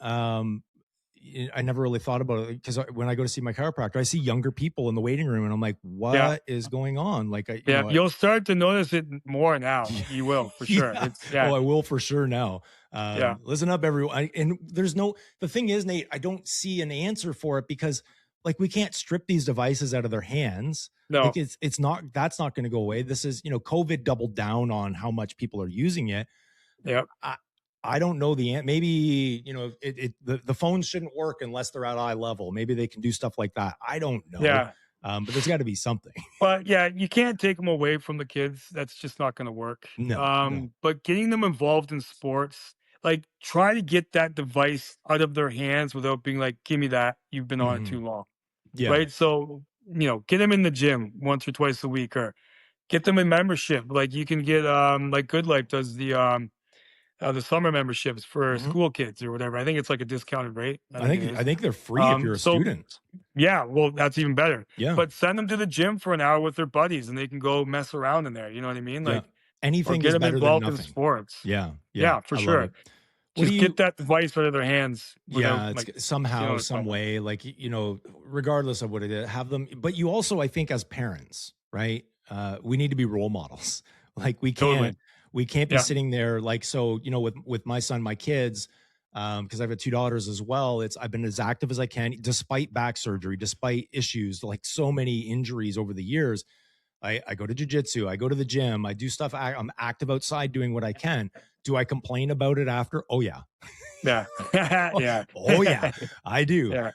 B: I never really thought about it because when I go to see my chiropractor, I see younger people in the waiting room, and I'm like,
C: yeah,
B: "What is going on?" Like,
C: yeah. You'll start to notice it more now. You will for sure.
B: yeah.
C: It's
B: Oh,
C: yeah,
B: I will for sure now.
C: yeah,
B: Listen up, everyone. And there's the thing is, Nate, I don't see an answer for it because, like, we can't strip these devices out of their hands. Like,
C: no,
B: it's not that's not going to go away. This is, COVID doubled down on how much people are using it.
C: yeah,
B: I I don't know maybe, the phones shouldn't work unless they're at eye level. Maybe they can do stuff like that. I don't know.
C: yeah.
B: But there's got to be something.
C: But yeah, you can't take them away from the kids. That's just not going to work.
B: No, no.
C: But getting them involved in sports, like try to get that device out of their hands without being like, "Give me that. You've been on it
B: Mhm.
C: too long."
B: Yeah.
C: Right? So, get them in the gym once or twice a week or get them a membership. Like you can get like Good Life does the summer memberships for
B: Mhm.
C: school kids or whatever. I think it's like a discounted rate. I think it
B: I
C: is.
B: think they're free if you're a
C: So
B: student.
C: yeah, well, that's even better.
B: Yeah.
C: But send them to the gym for an hour with their buddies and they can go mess around in there. You know what I mean?
B: Yeah.
C: Like, or
B: Anything
C: get
B: is
C: them
B: better than
C: involved in
B: nothing.
C: sports.
B: Yeah. Yeah.
C: Yeah, for
B: I love
C: sure.
B: it. What do
C: Just get
B: you
C: that device out of their hands without
B: Yeah,
C: like,
B: it's somehow,
C: what I'm
B: some
C: talking about.
B: way, like, regardless of what it is, have them. But you also, I think, as parents, right? We need to be role models. Like
C: Totally.
B: we can't be
C: Yeah.
B: sitting there like, so, with my son, my kids, because I've got two daughters as well. I've been as active as I can, despite back surgery, despite issues, like so many injuries over the years. I go to jujitsu, I go to the gym, I do stuff. I'm active outside doing what I can. Do I complain about it after? Oh yeah.
C: Yeah.
B: Oh,
C: Yeah.
B: oh yeah, I do.
C: Yeah.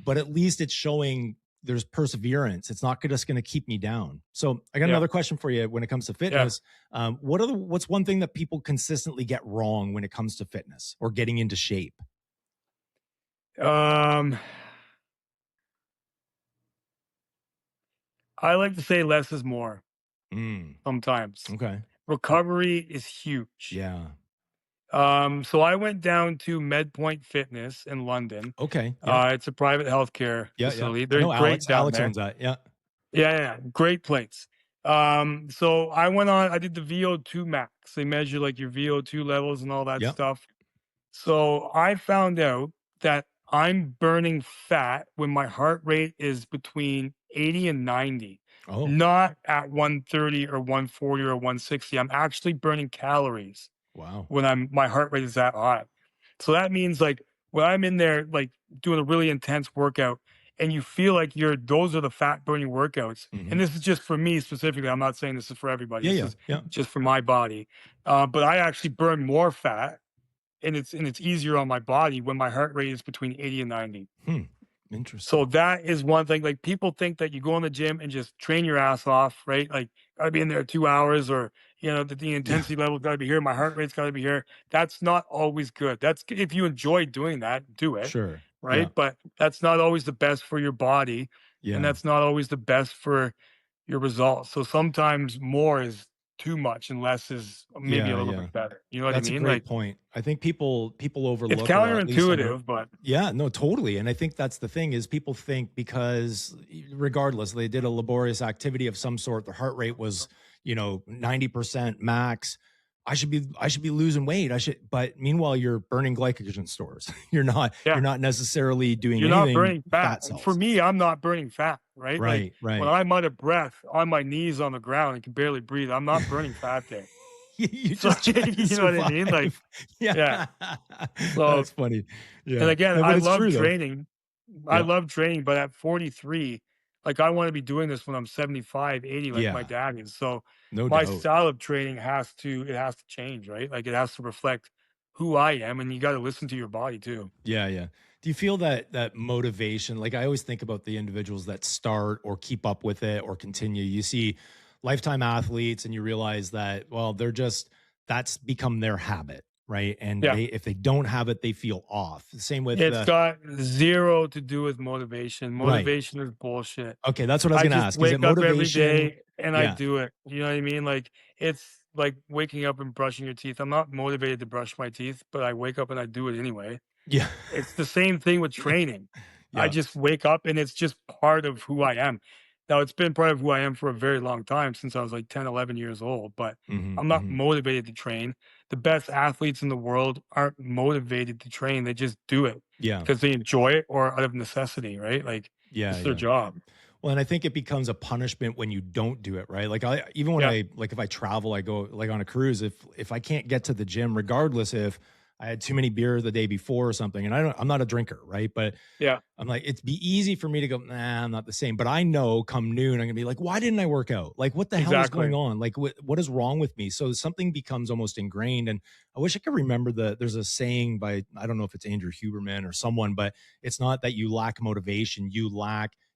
B: But at least it's showing there's perseverance. It's not just going to keep me down. So I got
C: Yeah.
B: another question for you when it comes to fitness. What's one thing that people consistently get wrong when it comes to fitness or getting into shape?
C: I like to say less is more
B: Mm,
C: sometimes.
B: okay.
C: Recovery is huge.
B: Yeah.
C: So I went down to MedPoint Fitness in London.
B: Okay. Yeah.
C: It's a private healthcare
B: Yeah. Yeah.
C: facility.
B: I
C: They're
B: know
C: great
B: Alex.
C: down
B: Alex
C: there.
B: owns that. Yeah.
C: Yeah, great place. So I went on, I did the VO2 max. They measure like your VO2 levels and all that
B: Yeah.
C: stuff. So I found out that I'm burning fat when my heart rate is between 80 and 90,
B: Oh,
C: not at 130 or 140 or 160. I'm actually burning calories
B: wow.
C: when my heart rate is that high. So that means like when I'm in there like doing a really intense workout and you feel like those are the fat burning workouts.
B: Hmm.
C: And this is just for me specifically. I'm not saying this is for everybody.
B: Yeah.
C: This
B: Yeah.
C: is
B: Yeah.
C: just for my body. But I actually burn more fat and it's easier on my body when my heart rate is between 80 and 90.
B: Hmm.
C: So
B: Interesting.
C: that is one thing. Like people think that you go in the gym and just train your ass off, right? Like gotta be in there 2 hours, or the
B: Yeah.
C: intensity level gotta be here, my heart rate's gotta be here. That's not always good. That's if you enjoy doing that, do it,
B: Sure. Yeah.
C: right? But that's not always the best for your body, and
B: Yeah.
C: that's not always the best for your results. So sometimes more is too much and less is maybe a
B: Yeah.
C: little
B: Yeah.
C: bit better. You know what I
B: That's a
C: mean?
B: great
C: Like
B: point. I think people
C: it's
B: overlook, or at least
C: counterintuitive, but
B: yeah, no, totally. And I think that's the thing is people think because regardless, they did a laborious activity of some sort, their heart rate was, 90% max. I should be losing weight. But meanwhile, you're burning glycogen stores. You're
C: yeah.
B: not necessarily doing
C: You're not
B: anything
C: burning
B: with
C: fat.
B: fat
C: And for
B: cells.
C: me, I'm not burning fat, right? Like
B: Right,
C: when
B: right.
C: I'm out of breath on my knees on the ground and can barely breathe, I'm not burning fat there.
B: You
C: So
B: just trying to
C: you know what I mean? Like,
B: survive.
C: yeah.
B: Yeah.
C: So
B: That's funny.
C: and
B: Yeah.
C: again,
B: No,
C: I
B: but it's
C: love
B: true though.
C: training. I
B: Yeah.
C: love training, but at 43, like I want to be doing this when I'm 75, 80, like my
B: Yeah.
C: dad is. So
B: No
C: my
B: doubt.
C: style of training has to change, right? Like it has to reflect who I am, and you got to listen to your body too.
B: Yeah, yeah. Do you feel that motivation? Like I always think about the individuals that start or keep up with it or continue. You see lifetime athletes and you realize that, well, that's become their habit, right? And
C: Yeah.
B: if they don't have it, they feel off. Same with
C: It's got zero to do with motivation.
B: right.
C: Motivation is bullshit.
B: Okay, that's what I was
C: I
B: gonna
C: just
B: ask. Is it
C: wake up every
B: motivation?
C: day and I
B: Yeah.
C: do it. You know what I mean? Like it's like waking up and brushing your teeth. I'm not motivated to brush my teeth, but I wake up and I do it anyway.
B: Yeah.
C: It's the same thing with
B: Yeah.
C: training. I
B: Yeah.
C: just wake up and it's just part of who I am. Now, it's been part of who I am for a very long time since I was like 10, 11 years old, but
B: Hmm.
C: I'm not
B: Hmm.
C: motivated to train. The best athletes in the world aren't motivated to train. They just do it
B: Yeah.
C: because they enjoy it or out of necessity, right? Like
B: Yeah.
C: it's their
B: Yeah.
C: job.
B: Well, and I think it becomes a punishment when you don't do it, right? Like even when
C: Yeah,
B: if I travel, I go like on a cruise, if I can't get to the gym, regardless if I had too many beers the day before or something, and I'm not a drinker, right? But
C: yeah,
B: I'm like, it'd be easy for me to go, nah, I'm not the same. But I know come noon, I'm gonna be like, why didn't I work out? Like, what the hell is
C: exactly.
B: going on? Like, what is wrong with me? So something becomes almost ingrained. And I wish I could remember there's a saying by, I don't know if it's Andrew Huberman or someone, but it's not that you lack motivation,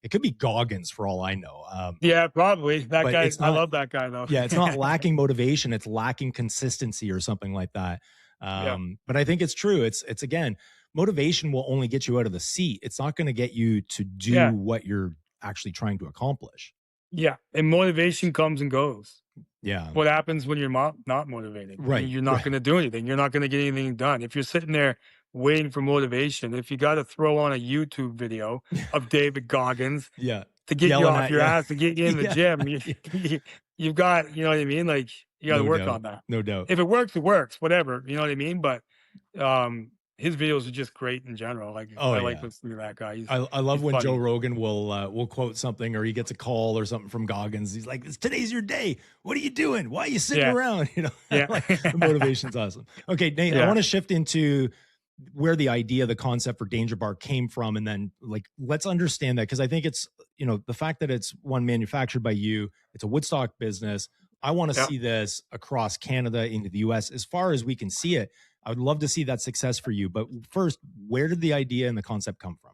B: it could be Goggins for all I know.
C: Yeah, probably. That
B: But
C: guy,
B: it's
C: I
B: not,
C: love that guy though.
B: yeah, it's not lacking motivation, it's lacking consistency or something like that.
C: Yeah,
B: But I think it's true. It's again, motivation will only get you out of the seat. It's not going to get you to do
C: yeah,
B: what you're actually trying to accomplish.
C: yeah. And motivation comes and goes.
B: Yeah.
C: What happens when you're not motivated?
B: Right.
C: You're not
B: Right.
C: going to do anything. You're not going to get anything done. If you're sitting there waiting for motivation, if you got to throw on a YouTube video of David Goggins
B: Yeah.
C: to get you
B: Yelling
C: off
B: at
C: your
B: you.
C: ass to get you in the
B: Yeah.
C: gym,
B: Yeah.
C: you've got, you know what I mean? Like you got to
B: No
C: work
B: doubt.
C: on that.
B: No doubt.
C: If it works, it works. Whatever, you know what I mean? But his videos are just great in general. Like
B: Oh
C: I like
B: yeah.
C: listening to that guy.
B: I love
C: He's
B: when Joe
C: funny.
B: Rogan will quote something or he gets a call or something from Goggins. He's like, "Today's your day. What are you doing? Why are you sitting
C: Yeah,
B: around?"
C: yeah,
B: Like the motivation's awesome. Okay, Nate, I
C: yeah,
B: want to shift into where the idea, the concept for Danger Bar came from, and then like let's understand that because I think it's the fact that it's one manufactured by you, it's a Woodstock business. I want to
C: yeah.
B: see this across Canada into the US as far as we can see it. I would love to see that success for you. But first, where did the idea and the concept come from?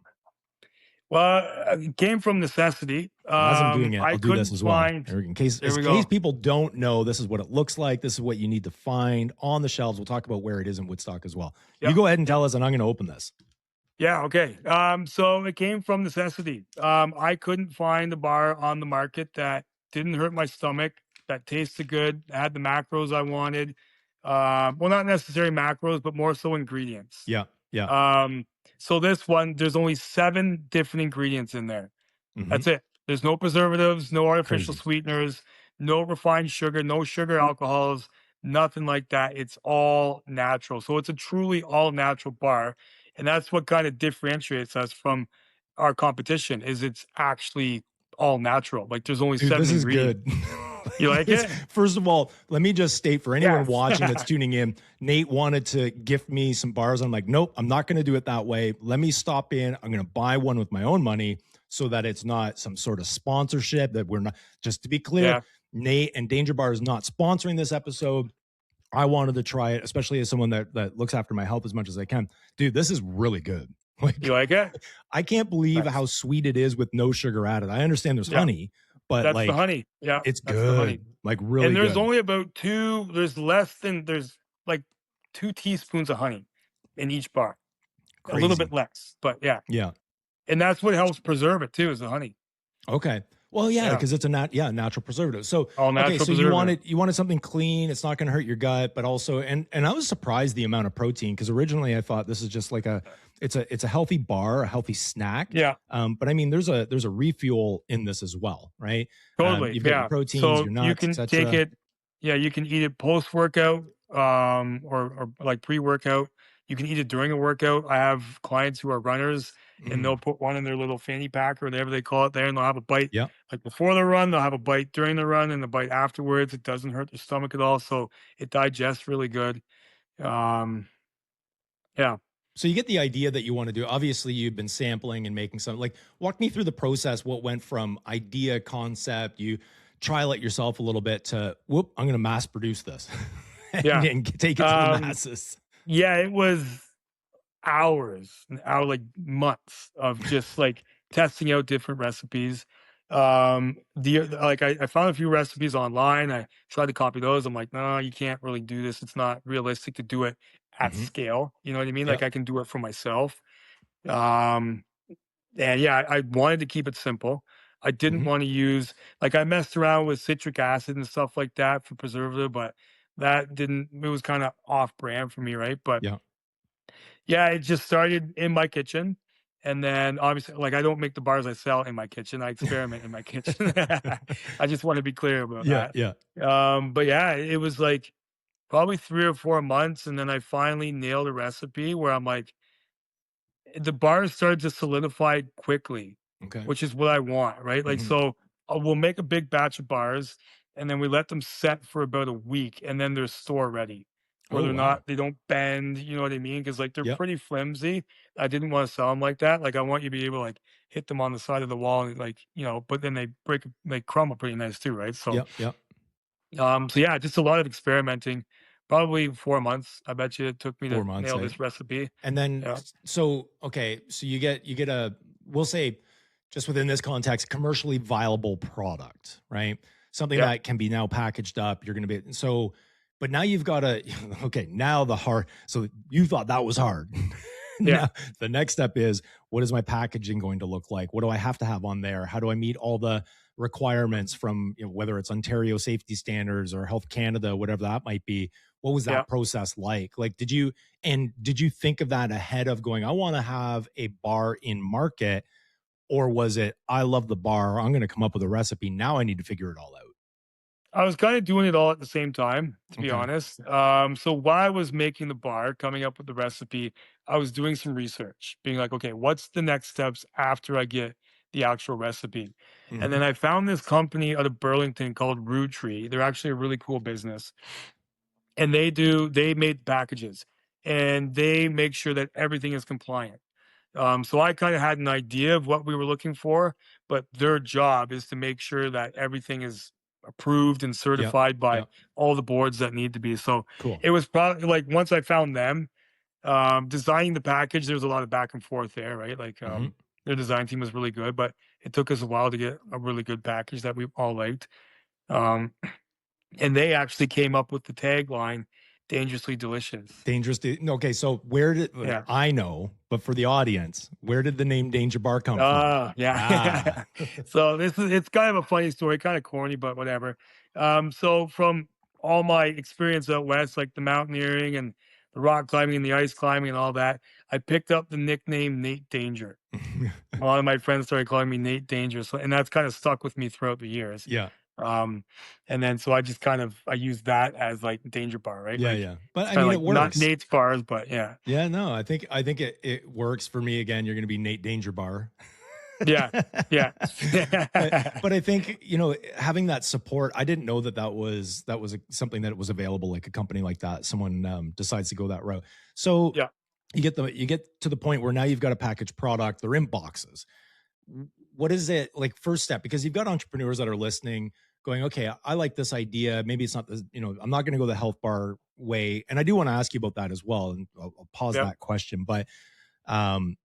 C: Well, it came from necessity.
B: And as I'm doing it,
C: I
B: I'll do this
C: couldn't
B: as well.
C: find.
B: In case,
C: There
B: in
C: we
B: case
C: go.
B: people don't know, this is what it looks like. This is what you need to find on the shelves. We'll talk about where it is in Woodstock as well. You
C: Yeah.
B: go ahead and
C: Yeah.
B: tell us, and I'm going to open this.
C: Yeah. Okay. So it came from necessity. I couldn't find a bar on the market that didn't hurt my stomach, that tasted good, had the macros I wanted. Well, not necessarily macros, but more so ingredients.
B: Yeah, yeah.
C: Um, so this one, there's only 7 different ingredients in there.
B: Hmm.
C: That's it. There's no preservatives, no artificial
B: Crazy.
C: sweeteners, no refined sugar, no sugar alcohols, nothing like that. It's all natural. So it's a truly all natural bar. And that's what kind of differentiates us from our competition is it's actually all natural. Like there's only
B: Dude,
C: 7
B: this is
C: ingredients.
B: good.
C: You like it?
B: First of all, let me just state for anyone
C: Yes.
B: watching that's tuning in, Nate wanted to gift me some bars. I'm like, nope, I'm not going to do it that way. Let me stop in. I'm going to buy one with my own money so that it's not some sort of sponsorship that we're not, just to be clear,
C: Yeah.
B: Nate and Danger Bar is not sponsoring this episode. I wanted to try it, especially as someone that looks after my health as much as I can. Dude, this is really good. Like,
C: You like it?
B: I can't believe
C: Nice.
B: how sweet it is with no sugar added. I understand there's
C: Yeah.
B: honey, but
C: That's the
B: like
C: honey. Yeah.
B: it's
C: That's the honey.
B: good. Like really
C: And there's
B: good.
C: only about there's like 2 teaspoons of honey in each bar. A little
B: Crazy.
C: bit less, but yeah.
B: Yeah.
C: And that's what helps preserve it too, is the honey.
B: Okay. Well, yeah,
C: Yeah.
B: because it's a natural preservative. So
C: All
B: okay,
C: natural
B: so you
C: preservative.
B: wanted something clean. It's not going to hurt your gut, but also and I was surprised the amount of protein because originally I thought this is just like it's a healthy bar, a healthy snack.
C: Yeah,
B: But I mean, there's a refuel in this as well, right?
C: totally.
B: You've got your
C: Yeah.
B: proteins,
C: So
B: your
C: you
B: nuts,
C: can take
B: etc.
C: it, yeah, you can eat it post-workout, or like pre-workout. You can eat it during a workout. I have clients who are runners and they'll
B: Mm,
C: put one in their little fanny pack or whatever they call it there, and they'll have a bite
B: yeah.
C: like before the run, they'll have a bite during the run and a bite afterwards. It doesn't hurt their stomach at all, so it digests really good. Um, yeah.
B: So you get the idea that you want to do. Obviously, you've been sampling and making some. Like, walk me through the process. What went from idea, concept, you trial it yourself a little bit to whoop, I'm going to mass produce this
C: Yeah.
B: and take it to the
C: Um,
B: masses.
C: yeah, it was hours, like months of just like testing out different recipes. I found a few recipes online. I tried to copy those. I'm like, no, you can't really do this. It's not realistic to do it at
B: Hmm.
C: scale. You know what I mean?
B: Yeah.
C: Like I can do it for myself. Um, and yeah, I wanted to keep it simple. I didn't
B: Hmm.
C: want to use like I messed around with citric acid and stuff like that for preservative, but that didn't. It was kind of off brand for me, right? But
B: Yeah.
C: yeah, it just started in my kitchen. And then obviously, like I don't make the bars I sell in my kitchen. I experiment in my kitchen. I just want to be clear about
B: Yeah.
C: that.
B: Yeah.
C: But yeah, it was like probably 3 or 4 months. And then I finally nailed a recipe where I'm like, the bars started to solidify quickly,
B: Okay.
C: which is what I want, right? Like,
B: Hmm.
C: so we'll make a big batch of bars and then we let them set for about a week and then they're store ready where
B: Oh,
C: they're
B: wow.
C: not, they don't bend, you know what I mean? Cause like they're
B: Yep.
C: pretty flimsy. I didn't want to sell them like that. Like, I want you to be able to like hit them on the side of the wall and like, but then they crumble pretty nice too, right? So,
B: Yep. Yep.
C: so yeah, just a lot of experimenting. Probably 4 months. I bet you it took me to
B: 4 months.
C: nail this recipe.
B: And then,
C: Yeah.
B: so, okay. So you get we'll say just within this context, commercially viable product, right? Something
C: Yeah.
B: that can be now packaged up. You're going to be, so, but now you've got to, okay, now the hard, so you thought that was hard.
C: Yeah.
B: Now, the next step is what is my packaging going to look like? What do I have to have on there? How do I meet all the requirements from whether it's Ontario safety standards or Health Canada, whatever that might be? What was
C: Yeah.
B: that process like? Like, did you think of that ahead of going, I want to have a bar in market? Or was it, I love the bar, I'm going to come up with a recipe. Now I need to figure it all out.
C: I was kind of doing it all at the same time, to be
B: Okay.
C: honest. So while I was making the bar, coming up with the recipe, I was doing some research, being like, okay, what's the next steps after I get the actual recipe? And
B: Hmm.
C: then I found this company out of Burlington called Root Tree. They're actually a really cool business. And they made packages and they make sure that everything is compliant. So I kind of had an idea of what we were looking for, but their job is to make sure that everything is approved and
B: Yep.
C: certified by
B: Yep.
C: all the boards that need to be. So
B: Cool.
C: it was probably like once I found them, designing the package, there was a lot of back and forth there, right? Like,
B: Hmm.
C: Their design team was really good, but it took us a while to get a really good package that we all liked. Um, and they actually came up with the tagline, "Dangerously Delicious."
B: Dangerous. Okay, so where did
C: Yeah.
B: I know, but for the audience, where did the name Danger Bar come from? Ah,
C: Yeah. So it's kind of a funny story, kind of corny, but whatever. So from all my experience out west, like the mountaineering and the rock climbing and the ice climbing and all that, I picked up the nickname Nate Danger. A lot of my friends started calling me Nate Danger, so, and that's kind of stuck with me throughout the years.
B: yeah,
C: Um, and then so I just kind of I use that as like Danger Bar, right?
B: yeah,
C: Like
B: yeah. But
C: it's
B: I
C: kind of
B: mean,
C: like
B: it
C: not
B: works.
C: Nate's bars, but yeah,
B: Yeah, no, I think it works for me. Again, you're going to be Nate Danger Bar.
C: yeah, yeah.
B: but I think having that support. I didn't know that was something that was available, like a company like that. Someone decides to go that route. So
C: Yeah.
B: you get to the point where now you've got a packaged product. They're in boxes. What is it like? First step, because you've got entrepreneurs that are listening, going, okay, I like this idea. Maybe it's not the I'm not going to go the health bar way, and I do want to ask you about that as well. And I'll pause
C: Yep.
B: that question, but um,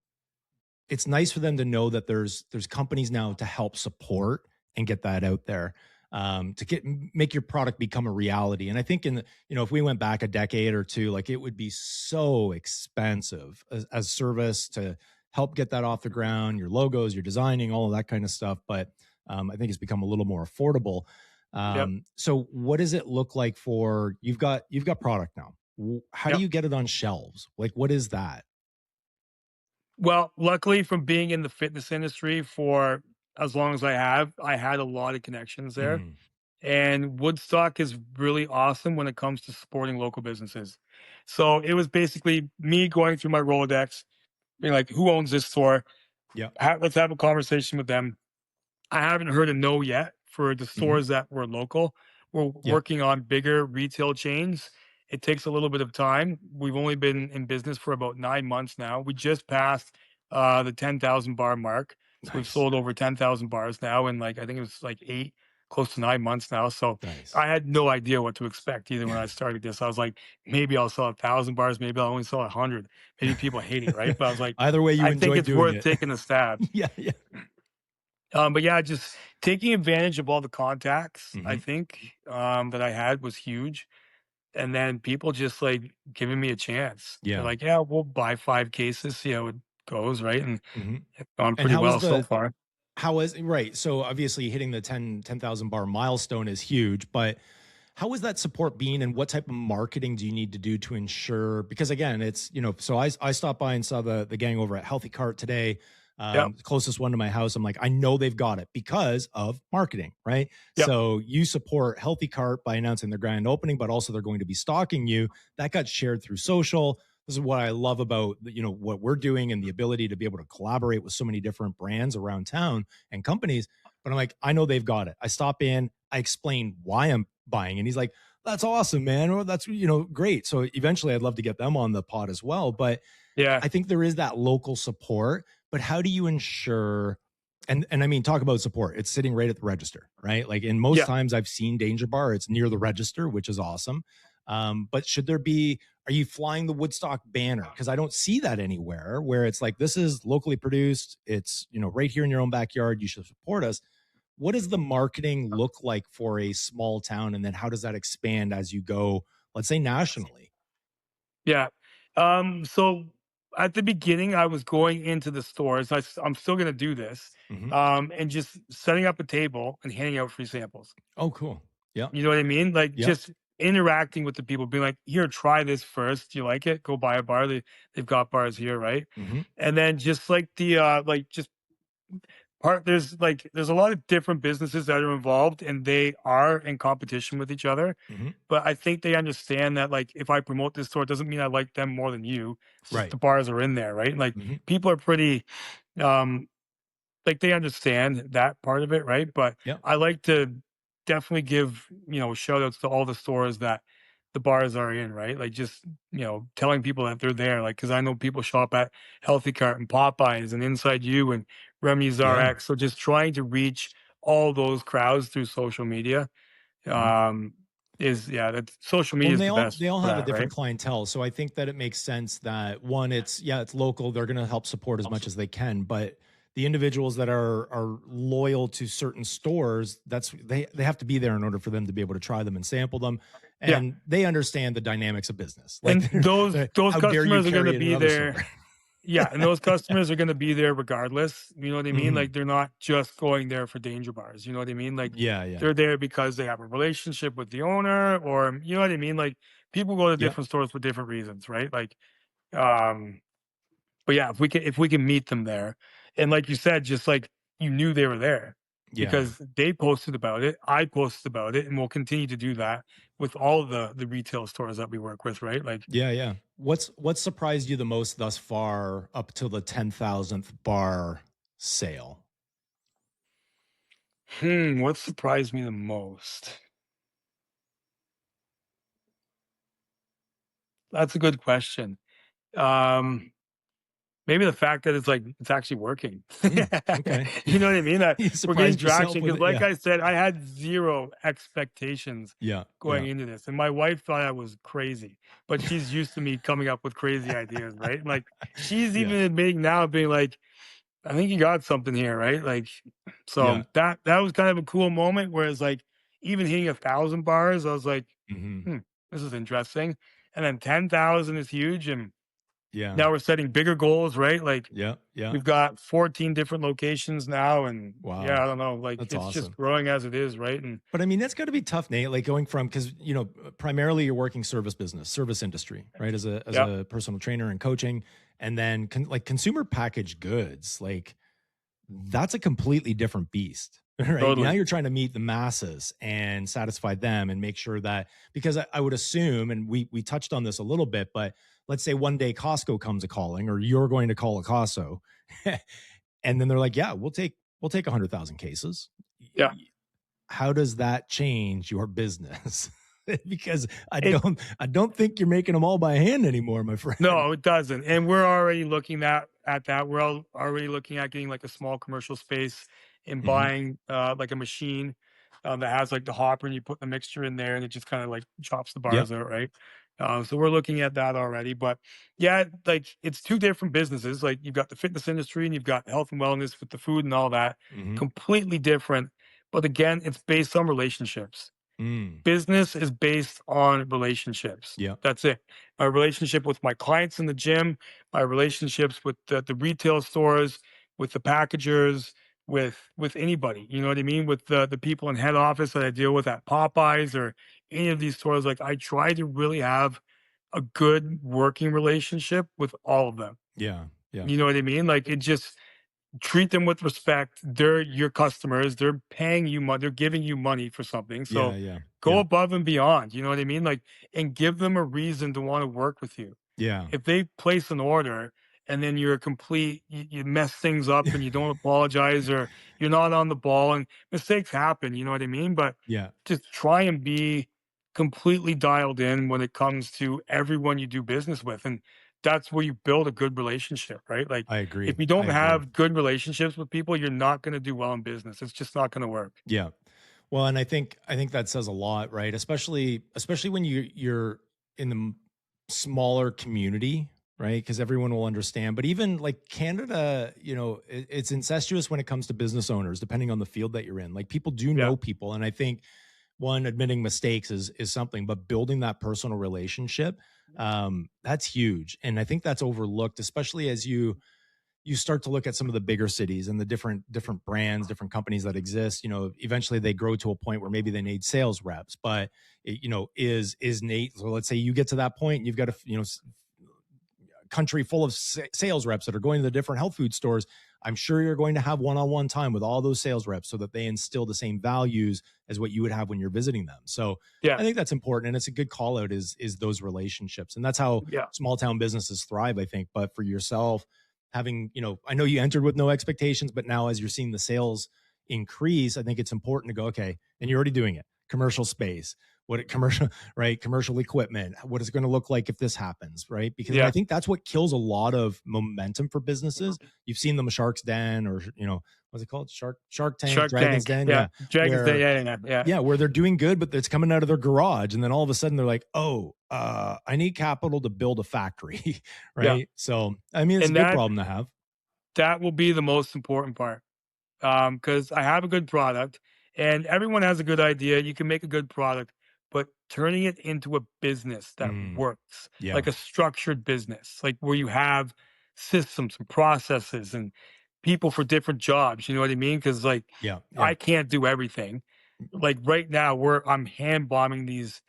B: it's nice for them to know that there's companies now to help support and get that out there, to make your product become a reality. And I think if we went back a decade or two, like, it would be so expensive as service to help get that off the ground, your logos, your designing, all of that kind of stuff. But I think it's become a little more affordable.
C: Yep.
B: So what does it look like for you've got product now? How do
C: Yep.
B: you get it on shelves? Like, what is that?
C: Well, luckily from being in the fitness industry for as long as I had a lot of connections there.
B: Mm,
C: And Woodstock is really awesome when it comes to supporting local businesses. So it was basically me going through my Rolodex, being like, who owns this store?
B: yeah.
C: Let's have a conversation with them. I haven't heard a no yet for the
B: Hmm.
C: stores that were local. We're
B: Yeah.
C: working on bigger retail chains. It takes a little bit of time. We've only been in business for about 9 months now. We just passed the 10,000 bar mark. So we've
B: Nice.
C: sold over 10,000 bars now in like, I think it was like close to 9 months now. So
B: Nice.
C: I had no idea what to expect either when I started this. I was like, maybe I'll sell 1,000 bars. Maybe I'll only sell 100. Maybe people hate it, right? But I was like,
B: Either way, you
C: I think
B: enjoyed
C: it's
B: doing
C: worth
B: it.
C: taking a stab.
B: Yeah, yeah.
C: But yeah, just taking advantage of all the contacts, I
B: Hmm.
C: think, that I had was huge. And then people just like giving me a chance. They're
B: Yeah.
C: like, yeah, we'll buy 5 cases, see how it goes, right? And
B: Hmm.
C: it's gone
B: And
C: pretty well so far.
B: how is right? So obviously hitting the 10,000 bar milestone is huge, but how is that support being, and what type of marketing do you need to do to ensure? Because again, it's so I stopped by and saw the gang over at Healthy Cart today,
C: Yep.
B: the closest one to my house. I'm like, I know they've got it because of marketing, right?
C: Yep.
B: So you support Healthy Cart by announcing their grand opening, but also they're going to be stocking you. That got shared through social. This is what I love about what we're doing, and the ability to be able to collaborate with so many different brands around town and companies. But I'm like, I know they've got it. I stop in, I explain why I'm buying, and he's like, that's awesome, man. Or that's great. So eventually I'd love to get them on the pod as well. But
C: Yeah.
B: I think there is that local support. But how do you ensure, and I mean, talk about support, it's sitting right at the register, right? Like, in most
C: Yeah.
B: times I've seen Danger Bar, it's near the register, which is awesome. But should there be, are you flying the Woodstock banner? Because I don't see that anywhere, where it's like, this is locally produced, it's right here in your own backyard, you should support us. What does the marketing look like for a small town? And then how does that expand as you go, let's say, nationally?
C: Yeah. So at the beginning, I was going into the stores. I'm still going to do this,
B: Hmm.
C: and just setting up a table and handing out free samples.
B: Oh, cool. Yeah.
C: You know what I mean? Like
B: Yeah.
C: just interacting with the people, being like, "Here, try this first. Do you like it? Go buy a bar. They've got bars here, right?"
B: Hmm.
C: And then just like like just there's a lot of different businesses that are involved, and they are in competition with each other.
B: Hmm.
C: But I think they understand that like if I promote this store, it doesn't mean I like them more than you. It's just
B: Right.
C: the bars are in there, right? Like
B: Hmm.
C: people are pretty um like they understand that part of it, right? But
B: Yeah.
C: I like to definitely give, shout outs to all the stores that the bars are in, right? Like just, telling people that they're there. Like, cause I know people shop at Healthy Cart and Popeyes and Inside You and Remy's
B: Yeah.
C: RX. So just trying to reach all those crowds through social media,
B: Mhm.
C: um, that social
B: Well,
C: media
B: and
C: is
B: they
C: the
B: all
C: best
B: they all
C: for
B: have a
C: that,
B: different
C: right?
B: clientele, so I think that it makes sense that, one, it's local. They're going to help support as much as they can, but the individuals that are loyal to certain stores, that's they have to be there in order for them to be able to try them and sample them.
C: Yeah.
B: And they understand the dynamics of business. Like,
C: And those
B: how dare you
C: customers are going
B: carry
C: to
B: it in
C: be
B: another store?
C: there. Yeah, and those customers are going to be there regardless. You know what I mean?
B: Hmm.
C: Like they're not just going there for danger bars. You know what I mean? Like
B: Yeah, yeah,
C: they're there because they have a relationship with the owner, or you know what I mean? Like people go to
B: yeah,
C: different stores for different reasons, right? Like, um, but yeah, if we can meet them there, and like you said, just like you knew they were there
B: yeah,
C: because they posted about it, I posted about it, and we'll continue to do that with all the retail stores that we work with, right? Like,
B: yeah, yeah. What's surprised you the most thus far up to the 10,000th bar sale?
C: what surprised me the most? That's a good question. Um, Maybe the fact that it's like it's actually working.
B: Mm, okay.
C: You know what I mean? That
B: You
C: we're getting
B: surprised yourself
C: traction
B: with
C: because,
B: it.
C: like
B: Yeah.
C: I said, I had zero expectations
B: Yeah.
C: going
B: Yeah.
C: into this, and my wife thought I was crazy. But she's used to me coming up with crazy ideas, right? And like she's
B: Yeah.
C: even admitting now, being like, "I think you got something here, right?" Like, so
B: Yeah.
C: that was kind of a cool moment. Whereas, like, even hitting 1,000 bars, I was like,
B: Hmm.
C: "Hmm, this is interesting." And then 10,000 is huge, and
B: Yeah.
C: now we're setting bigger goals, right? Like
B: Yeah. Yeah.
C: we've got 14 different locations now, and yeah,
B: Wow.
C: I don't know, like
B: That's
C: it's just
B: awesome.
C: growing as it is, right? And
B: But I mean, that's got to be tough, Nate. Like going from, because primarily you're working service business, service industry, right? As
C: yeah,
B: a personal trainer and coaching, and then like consumer packaged goods, like that's a completely different beast, right? Now
C: totally,
B: you're trying to meet the masses and satisfy them and make sure that, because I would assume, and we touched on this a little bit, but let's say one day Costco comes a calling, or you're going to call a Costco, and then they're like, yeah, we'll take 100,000 cases.
C: yeah.
B: How does that change your business? Because
C: It
B: I don't think you're making them all by hand anymore, my friend.
C: No, it doesn't. And we're already looking at that. We're already looking at getting like a small commercial space and
B: Hmm.
C: buying like a machine that has like the hopper, and you put the mixture in there and it just kind of like chops the
B: Yep.
C: bars out, right? So we're looking at that already. But yeah, like it's two different businesses. Like you've got the fitness industry and you've got health and wellness with the food and all that.
B: Hmm.
C: Completely different. But again, it's based on relationships.
B: Mm.
C: Business is based on relationships.
B: Yep.
C: That's it. My relationship with my clients in the gym, my relationships with the retail stores, with the packagers, with anybody. You know what I mean? With the people in head office that I deal with at Popeyes or any of these stores. Like I try to really have a good working relationship with all of them.
B: Yeah. Yeah.
C: You know what I mean? Like it just treat them with respect. They're your customers. They're paying you money. They're giving you money for something.
B: Yeah.
C: So
B: Yeah.
C: go
B: Yeah.
C: above and beyond. You know what I mean? Like, and give them a reason to want to work with you.
B: Yeah.
C: If they place an order and then you're a complete, you mess things up and you don't apologize or you're not on the ball and mistakes happen. You know what I mean? But
B: Yeah.
C: just try and be completely dialed in when it comes to everyone you do business with. And that's where you build a good relationship, right? Like
B: I
C: if
B: agree.
C: you
B: I
C: don't
B: agree.
C: have good relationships with people, you're not going to do well in business. It's just not going to work.
B: Yeah. Well, and I think that says a lot, right? Especially when you're in the smaller community, right? Because everyone will understand. But even like Canada, it's incestuous when it comes to business owners, depending on the field that you're in. Like people do
C: Yeah.
B: know people, and I think one, admitting mistakes is something, but building that personal relationship, that's huge, and I think that's overlooked, especially as you start to look at some of the bigger cities and the different brands, different companies that exist. Eventually they grow to a point where maybe they need sales reps, but is Nate, so let's say you get to that point and you've got a country full of sales reps that are going to the different health food stores. I'm sure you're going to have one-on-one time with all those sales reps so that they instill the same values as what you would have when you're visiting them. So
C: Yeah.
B: I think that's important, and it's a good call out is those relationships, and that's how
C: Yeah.
B: small town businesses thrive, I think. But for yourself, having, I know you entered with no expectations, but now as you're seeing the sales increase, I think it's important to go, okay, and you're already doing it. Commercial space, commercial, right? Commercial equipment. What is it going to look like if this happens, right? Because I
C: Yeah.
B: think that's what kills a lot of momentum for businesses. You've seen them, Shark's Den, or what's it called? Shark Tank,
C: Shark
B: Dragon's
C: Tank.
B: Den,
C: Yeah.
B: yeah.
C: Dragon's Den.
B: Where
C: Yeah. Yeah. Yeah.
B: yeah, where they're doing good, but it's coming out of their garage, and then all of a sudden they're like, "Oh, I need capital to build a factory,"
C: Yeah.
B: right? So, I mean, it's a
C: And
B: good
C: that
B: problem to have.
C: That will be the most important part. Because I have a good product and everyone has a good idea. You can make a good product, but turning it into a business that
B: Mm,
C: works,
B: yeah.
C: like a structured business, like where you have systems and processes and people for different jobs. You know what I mean? Because like
B: Yeah. Yeah.
C: I can't do everything. Like right now, I'm hand bombing these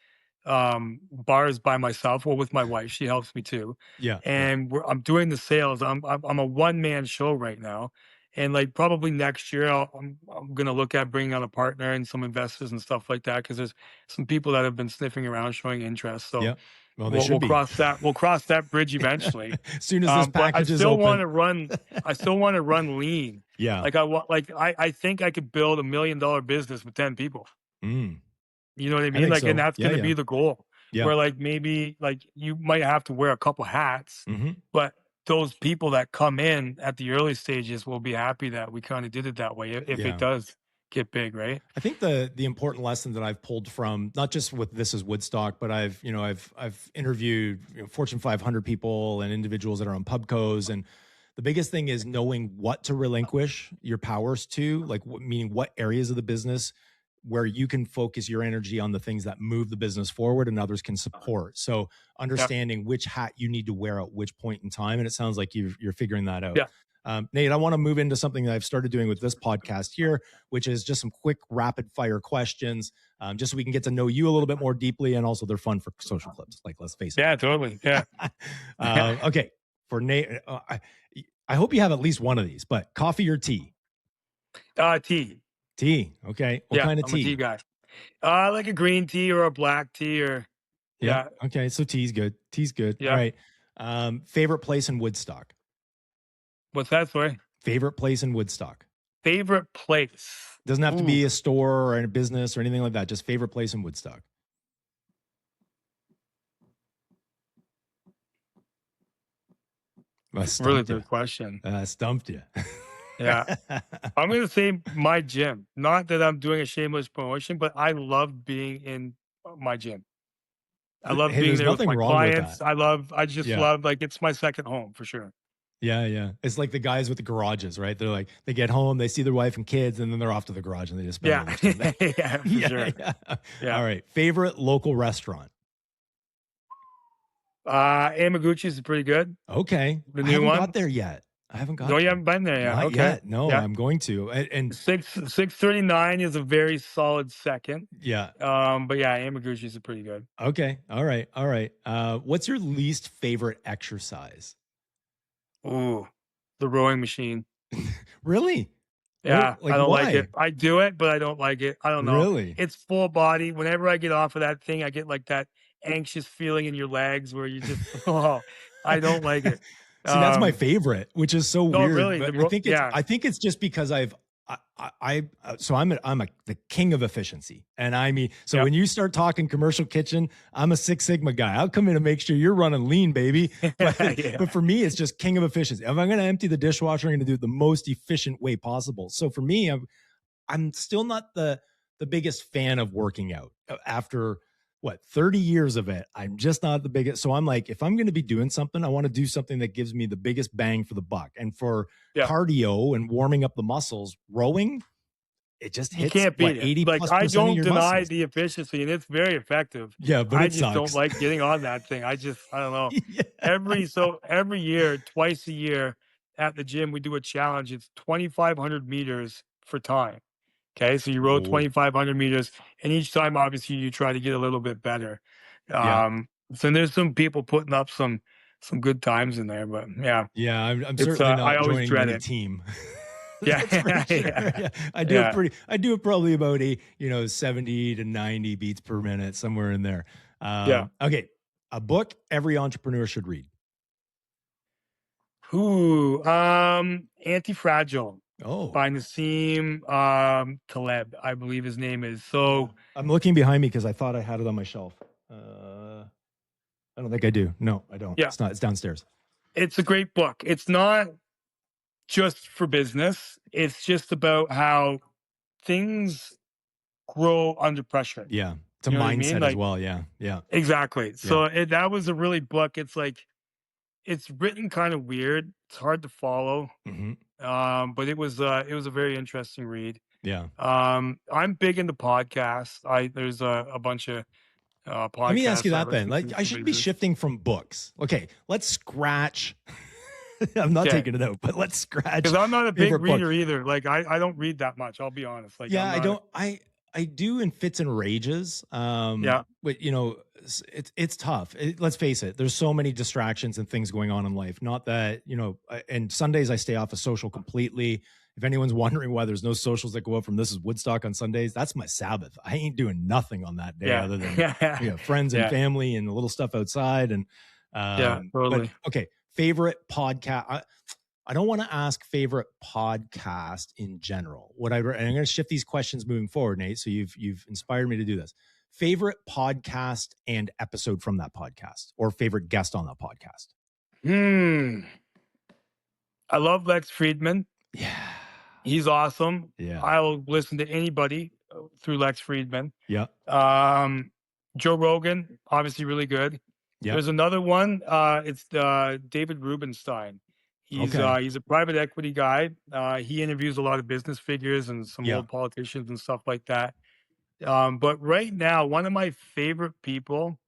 C: bars by myself, well, with my wife. She helps me too,
B: Yeah. Yeah.
C: and I'm doing the sales. I'm a one man show right now, and like probably next year I'm gonna look at bringing on a partner and some investors and stuff like that because there's some people that have been sniffing around showing interest. So
B: Yeah. Well, they should
C: we'll
B: be.
C: cross that bridge eventually.
B: As soon as this
C: But
B: package is open.
C: I still want to run lean.
B: Yeah.
C: Like I think I could build $1 million business with 10 people.
B: Mm,
C: You know what I
B: I
C: mean?
B: think
C: Like, and
B: so.
C: that's
B: Yeah.
C: gonna
B: Yeah.
C: be the goal.
B: Yeah.
C: Where like maybe like you might have to wear a couple hats,
B: Hmm.
C: but those people that come in at the early stages will be happy that we kind of did it that way if it
B: Yeah.
C: does get big, right?
B: I think the important lesson that I've pulled from not just with this is Woodstock, but I've interviewed Fortune 500 people and individuals that are on pubcos, and the biggest thing is knowing what to relinquish your powers to, like meaning what areas of the business where you can focus your energy on the things that move the business forward and others can support. So
C: Yeah,
B: understanding which hat you need to wear at which point in time, and it sounds like you're figuring that out.
C: yeah,
B: Nate, I want to move into something that I've started doing with this podcast here, which is just some quick rapid fire questions, just so we can get to know you a little bit more deeply. And also, they're fun for social clips. Like, let's face
C: yeah, totally, yeah.
B: it. Okay. For Nate, I hope you have at least one of these, but coffee or tea?
C: Tea.
B: Tea. Okay. What
C: Yeah,
B: kind of
C: I'm a tea
B: tea?
C: guy. Like a green tea or a black tea or
B: Yeah.
C: yeah,
B: Okay. So tea's good. Tea's good. All
C: yeah.
B: right. Favorite place in Woodstock?
C: What's that? Sorry.
B: Favorite place in Woodstock?
C: Favorite place.
B: Doesn't have to
C: Ooh,
B: be a store or a business or anything like that. Just favorite place in Woodstock. I
C: really
B: stumped you.
C: good question.
B: Stumped you.
C: Yeah. I'm gonna say my gym. Not that I'm doing a shameless promotion, but I love being in my gym. I love
B: Hey,
C: being
B: there's
C: there with
B: nothing
C: my
B: wrong with
C: clients.
B: that.
C: I just
B: Yeah.
C: love like it's my second home for sure.
B: Yeah, yeah. It's like the guys with the garages, right? They're like, they get home, they see their wife and kids, and then they're off to the garage and they just spend all
C: Yeah.
B: their time there.
C: Yeah, for
B: Yeah,
C: sure.
B: yeah.
C: Yeah.
B: All right. Favorite local restaurant?
C: Amaguchi is pretty good.
B: Okay.
C: The
B: I
C: new
B: haven't got
C: one.
B: there yet. I haven't
C: No,
B: got
C: you
B: there.
C: haven't been there yet.
B: Not
C: Okay.
B: yet. No,
C: Yeah.
B: I'm going to. And
C: 639 is a very solid second.
B: yeah.
C: But yeah, Amaguchi is pretty good.
B: Okay. All right. All right. What's your least favorite exercise?
C: Ooh, the rowing machine.
B: Really? What,
C: Yeah, I
B: like
C: don't like it.
B: why?
C: I do it, but I don't like it. I don't know.
B: Really?
C: It's full body. Whenever I get off of that thing, I get like that anxious feeling in your legs where you just, oh, I don't like it.
B: See, that's my
C: Um,
B: favorite, which is so
C: oh,
B: weird.
C: really?
B: But I think
C: Yeah,
B: I think it's just because so I'm the king of efficiency, and I mean, so
C: yeah,
B: when you start talking commercial kitchen, I'm a Six Sigma guy. I'll come in and make sure you're running lean, baby.
C: yeah,
B: But for me, it's just king of efficiency. If I'm going to empty the dishwasher, I'm going to do it the most efficient way possible. So for me, I'm still not the biggest fan of working out after what 30 years of it. I'm just not the biggest. So I'm like, if I'm going to be doing something, I want to do something that gives me the biggest bang for the buck. And for
C: yeah.
B: cardio and warming up the muscles, rowing, it just
C: You
B: hits
C: can't
B: what
C: beat it.
B: 80
C: Like
B: plus
C: I
B: percent of
C: don't
B: your
C: deny
B: muscles.
C: the efficiency, and it's very effective.
B: Yeah, but
C: I
B: it
C: just don't
B: sucks.
C: like getting on that thing. I don't know.
B: Yeah.
C: Every year, twice a year at the gym, we do a challenge. It's 2,500 meters for time. Okay, so you row
B: Oh,
C: 2,500 meters, and each time, obviously, you try to get a little bit better.
B: yeah.
C: So there's some people putting up some good times in there, but yeah,
B: Yeah, I'm
C: it's
B: certainly
C: I
B: not
C: always
B: joining
C: dread
B: any
C: it.
B: team.
C: Yeah,
B: That's for sure.
C: yeah,
B: Yeah.
C: yeah.
B: I do it probably about 70 to 90 beats per minute, somewhere in there.
C: Yeah.
B: Okay. A book every entrepreneur should read.
C: Who? Anti-Fragile
B: Oh,
C: by Nassim Taleb, I believe his name is.
B: yeah.
C: So
B: I'm looking behind me because I thought I had it on my shelf. I don't think I do. No, I don't.
C: yeah,
B: It's not. It's downstairs.
C: it's a great book. It's not just for business. It's just about how things grow under pressure.
B: Yeah. It's a
C: You know what I mean?
B: mindset as
C: Like
B: well. Yeah. Yeah.
C: exactly.
B: Yeah.
C: So that was a really book. It's like it's written kind of weird. It's hard to follow.
B: Hmm.
C: But it was a very interesting read.
B: Yeah.
C: I'm big into podcasts. There's a bunch of
B: Let me ask you
C: podcasts I
B: that then.
C: listen
B: Like,
C: to
B: I
C: for
B: should be
C: business.
B: shifting from books. Okay, let's scratch. I'm not
C: Okay.
B: taking it out, but let's scratch
C: Because I'm not a big
B: favorite book.
C: reader either. Like I don't read that much. I'll be honest. Like
B: Yeah,
C: I'm
B: I
C: not.
B: don't. I do in fits and rages.
C: Yeah.
B: But it's tough. Let's face it. There's so many distractions and things going on in life. Not that and Sundays I stay off of social completely. If anyone's wondering why there's no socials that go up from This Is Woodstock on Sundays, that's my Sabbath. I ain't doing nothing on that day
C: Yeah.
B: other than
C: Yeah.
B: friends and
C: Yeah.
B: family and the little stuff outside. And
C: Yeah.
B: but
C: Totally.
B: okay, favorite podcast. I don't want to ask favorite podcast in general. And I'm going to shift these questions moving forward, Nate. So you've inspired me to do this. Favorite podcast and episode from that podcast, or favorite guest on that podcast.
C: Hmm. I love Lex Friedman.
B: Yeah.
C: He's awesome.
B: Yeah.
C: I'll listen to anybody through Lex Friedman.
B: Yeah.
C: Joe Rogan, obviously really good.
B: Yeah.
C: There's another one. It's David Rubenstein.
B: Okay.
C: He's a private equity guy. He interviews a lot of business figures and some
B: Yeah.
C: old politicians and stuff like that. But right now, one of my favorite people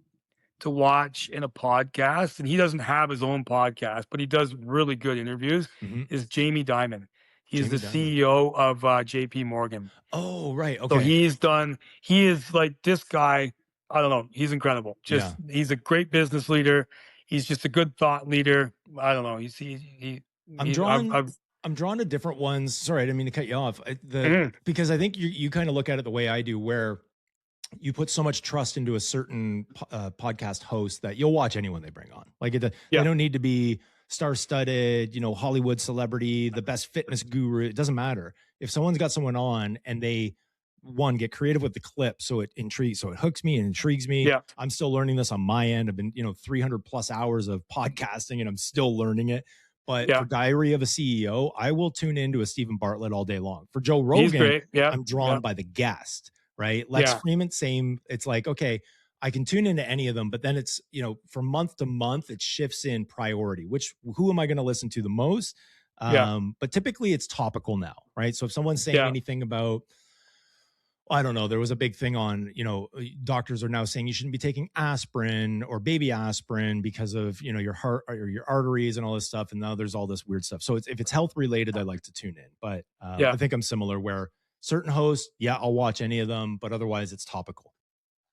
C: to watch in a podcast, and he doesn't have his own podcast, but he does really good interviews,
B: Hmm.
C: is Jamie Dimon. He's the
B: Jamie Dimon.
C: CEO of JP Morgan.
B: Oh, right.
C: So
B: Okay.
C: he is like this guy. I don't know. He's incredible.
B: Yeah.
C: He's a great business leader. He's just a good thought leader. I don't know.
B: I'm drawn. I'm drawn to different ones. Sorry, I didn't mean to cut you off.
C: Mhm.
B: Because I think you kind of look at it the way I do, where you put so much trust into a certain podcast host that you'll watch anyone they bring on. Like they
C: Yeah.
B: don't need to be star-studded, Hollywood celebrity, the best fitness guru. It doesn't matter. If someone's got someone on and they get creative with the clip, so it intrigues, so it hooks me and intrigues me.
C: Yeah.
B: I'm still learning this on my end. I've been 300 plus hours of podcasting and I'm still learning it. But
C: Yeah.
B: for Diary of a CEO, I will tune into a Stephen Bartlett all day long. For Joe
C: He's
B: Rogan,
C: great. Yeah.
B: I'm drawn
C: Yeah.
B: by the guest, right? Lex
C: Yeah.
B: Freeman, same. It's like, okay, I can tune into any of them, but then it's, from month to month, it shifts in priority. Who am I going to listen to the most?
C: Yeah.
B: But typically it's topical now, right? So if someone's saying
C: Yeah.
B: anything about, I don't know, there was a big thing on, doctors are now saying you shouldn't be taking aspirin or baby aspirin because of, your heart or your arteries and all this stuff. And now there's all this weird stuff. So if it's health related, I like to tune in. But
C: Yeah.
B: I think I'm similar where certain hosts, yeah, I'll watch any of them, but otherwise it's topical.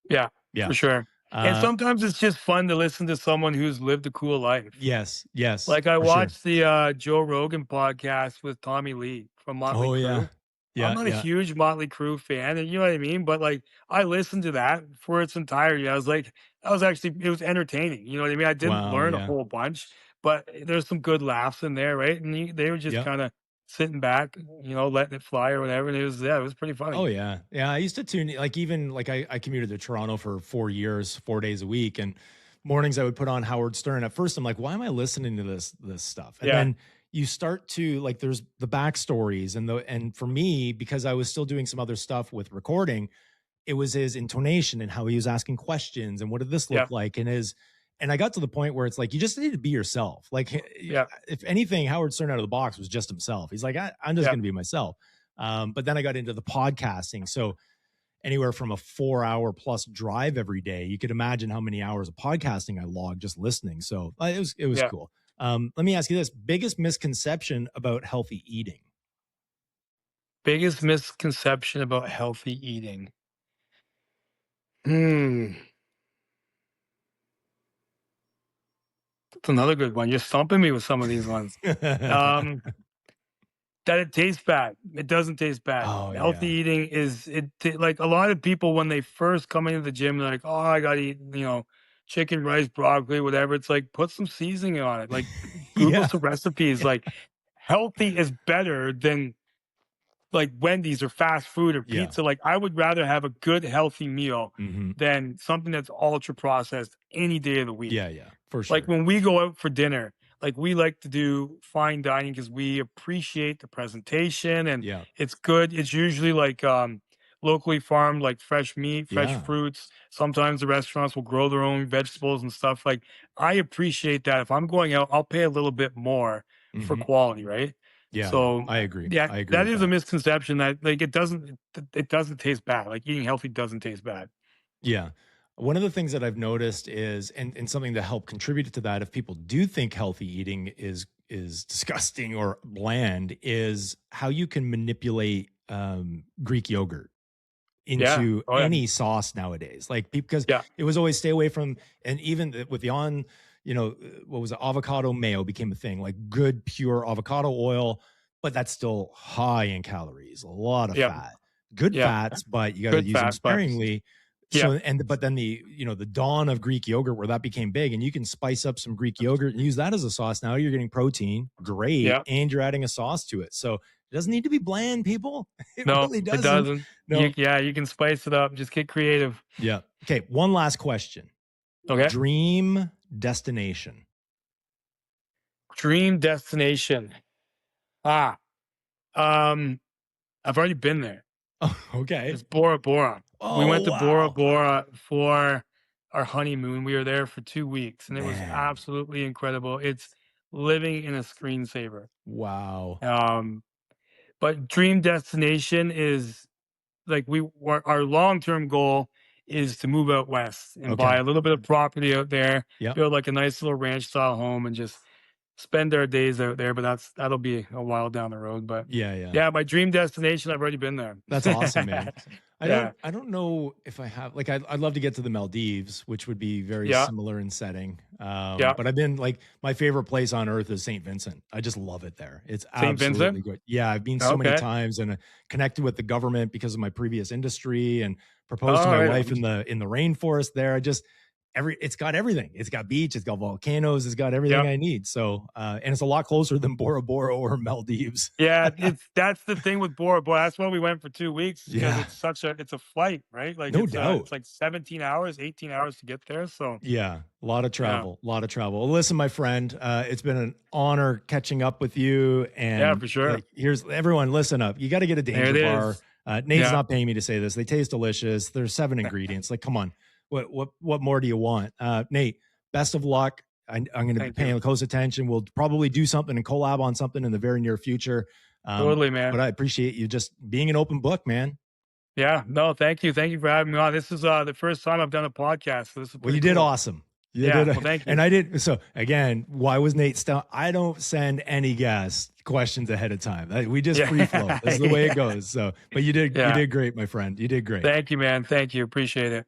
C: Yeah.
B: Yeah.
C: For sure. And sometimes it's just fun to listen to someone who's lived a cool life.
B: Yes. Yes.
C: Like I
B: for sure.
C: watched the Joe Rogan podcast with Tommy Lee from Motley
B: Oh,
C: Crue.
B: yeah. Yeah.
C: I'm not a
B: yeah.
C: huge Motley Crue fan, and you know what I mean? But like I listened to that for its entirety. I was like, it was entertaining. You know what I mean? I didn't
B: Wow,
C: learn a
B: yeah.
C: whole bunch, but there's some good laughs in there, right? And they were just
B: Yep.
C: kind of sitting back, letting it fly or whatever. And it was pretty funny.
B: Oh yeah. Yeah. I used to tune in, I commuted to Toronto for 4 years, 4 days a week. And mornings I would put on Howard Stern. At first I'm like, why am I listening to this stuff? And
C: Yeah.
B: then you start to there's the backstories and for me, because I was still doing some other stuff with recording, it was his intonation and how he was asking questions and what did this look
C: Yeah.
B: like? And I got to the point where it's like, you just need to be yourself. Like,
C: Yeah.
B: if anything, Howard Stern out of the box was just himself. He's like, I'm just
C: Yeah.
B: going to be myself. But then I got into the podcasting. So anywhere from a 4-hour plus drive every day, you could imagine how many hours of podcasting I logged just listening. So it was
C: Yeah.
B: cool. Let me ask you this: biggest misconception about healthy eating?
C: Biggest misconception about healthy eating. That's another good one. You're stumping me with some of these ones. That it tastes bad. It doesn't taste bad.
B: Oh,
C: Healthy
B: yeah.
C: eating like a lot of people when they first come into the gym, they're like, oh, I gotta eat, chicken, rice, broccoli, whatever. It's like put some seasoning on it. Like Google
B: Yeah.
C: some recipes. Like healthy is better than like Wendy's or fast food or
B: Yeah.
C: pizza. Like I would rather have a good healthy meal
B: Mhm.
C: than something that's ultra processed any day of the week.
B: Yeah, for sure.
C: Like when we go out for dinner, like we like to do fine dining because we appreciate the presentation and
B: Yeah.
C: it's good. It's usually like locally farmed, like fresh meat, fresh
B: Yeah.
C: fruits. Sometimes the restaurants will grow their own vegetables and stuff. Like, I appreciate that. If I'm going out, I'll pay a little bit more for
B: Hmm.
C: quality, right?
B: Yeah, yeah.
C: So
B: I agree.
C: yeah,
B: I agree
C: that
B: with
C: is a
B: that.
C: misconception that like it doesn't taste bad. Like eating healthy doesn't taste bad.
B: Yeah. One of the things that I've noticed is, and something to help contribute to that, if people do think healthy eating is disgusting or bland, is how you can manipulate Greek yogurt
C: Yeah.
B: into
C: Oh yeah.
B: any sauce nowadays. Like because
C: Yeah.
B: it was always stay away from, and even with the what was it, avocado mayo became a thing, like good pure avocado oil, but that's still high in calories, a lot of
C: Yeah.
B: fat, good
C: Yeah.
B: fats, but you got to
C: Good
B: use them
C: fat, but
B: sparingly.
C: yeah.
B: So, but then the dawn of Greek yogurt where that became big, and you can spice up some Greek yogurt and use that as a sauce. Now you're getting protein, great,
C: Yeah.
B: and you're adding a sauce to it. So it doesn't need to be bland, people. It
C: No,
B: really
C: it
B: doesn't.
C: doesn't.
B: No.
C: You can spice it up. Just get creative.
B: Yeah. Okay. One last question.
C: Okay.
B: Dream destination.
C: Dream destination. Ah, um, I've already been there.
B: Oh, okay.
C: It's Bora Bora. We
B: Oh,
C: went to Bora
B: wow.
C: Bora for our honeymoon. We were there for 2 weeks, and it was
B: Man.
C: absolutely incredible. It's living in a screensaver.
B: Wow.
C: Um, but dream destination is like our long-term goal is to move out west and buy
B: Okay.
C: a little bit of property out there,
B: Yep.
C: build like a nice little ranch style home and just spend our days out there. But that'll be a while down the road. But
B: Yeah. Yeah.
C: yeah, my dream destination, I've already been there.
B: That's awesome, man.
C: Yeah.
B: I don't know if I have, like, I'd love to get to the Maldives, which would be very
C: Yeah.
B: similar in setting.
C: Yeah.
B: But I've been, like, my favorite place on earth is St. Vincent. I just love it there. It's
C: St. Vincent.
B: absolutely good. Yeah. I've been so many
C: Okay.
B: times and connected with the government because of my previous industry and proposed to
C: Oh,
B: my
C: right
B: wife
C: on.
B: in the rainforest there. It's got everything. It's got beach, it's got volcanoes, it's got everything
C: Yeah.
B: I need. So, and it's a lot closer than Bora Bora or Maldives.
C: Yeah, that's the thing with Bora Bora. That's why we went for 2 weeks because
B: Yeah.
C: it's a flight, right? Like
B: No
C: it's
B: doubt.
C: like 17 hours, 18 hours to get there. So
B: Yeah, a lot of
C: yeah.
B: travel, a lot of travel. Well, listen, my friend, it's been an honor catching up with you.
C: Yeah,
B: And
C: for sure.
B: like, here's everyone, listen up. You got to get a
C: There
B: Danger
C: it
B: Bar.
C: is.
B: Nate's
C: Yeah.
B: not paying me to say this. They taste delicious. There's 7 ingredients. Like, come on, what more do you want? Nate, best of luck. I'm going to be
C: Thank you.
B: paying close attention. We'll probably do something and collab on something in the very near future.
C: Totally, man.
B: But I appreciate you just being an open book, man.
C: Yeah. No, thank you. Thank you for having me on. This is the first time I've done a podcast. So this is
B: Well,
C: pretty
B: you did
C: cool.
B: awesome. You
C: Yeah.
B: did,
C: Well, thank you.
B: and I did. So again, why was Nate still? I don't send any guests questions ahead of time. We just
C: Yeah.
B: free flow. This is the way it
C: Yeah.
B: goes. So, but you did
C: Yeah.
B: great, my friend. You did great.
C: Thank you, man. Thank you. Appreciate it.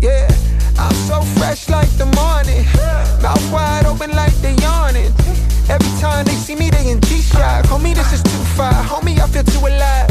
A: Yeah, I'm so fresh like the morning. Mouth wide open like they yawning. Every time they see me, they in G-Shock. Homie, this is too far. Homie, I feel too alive.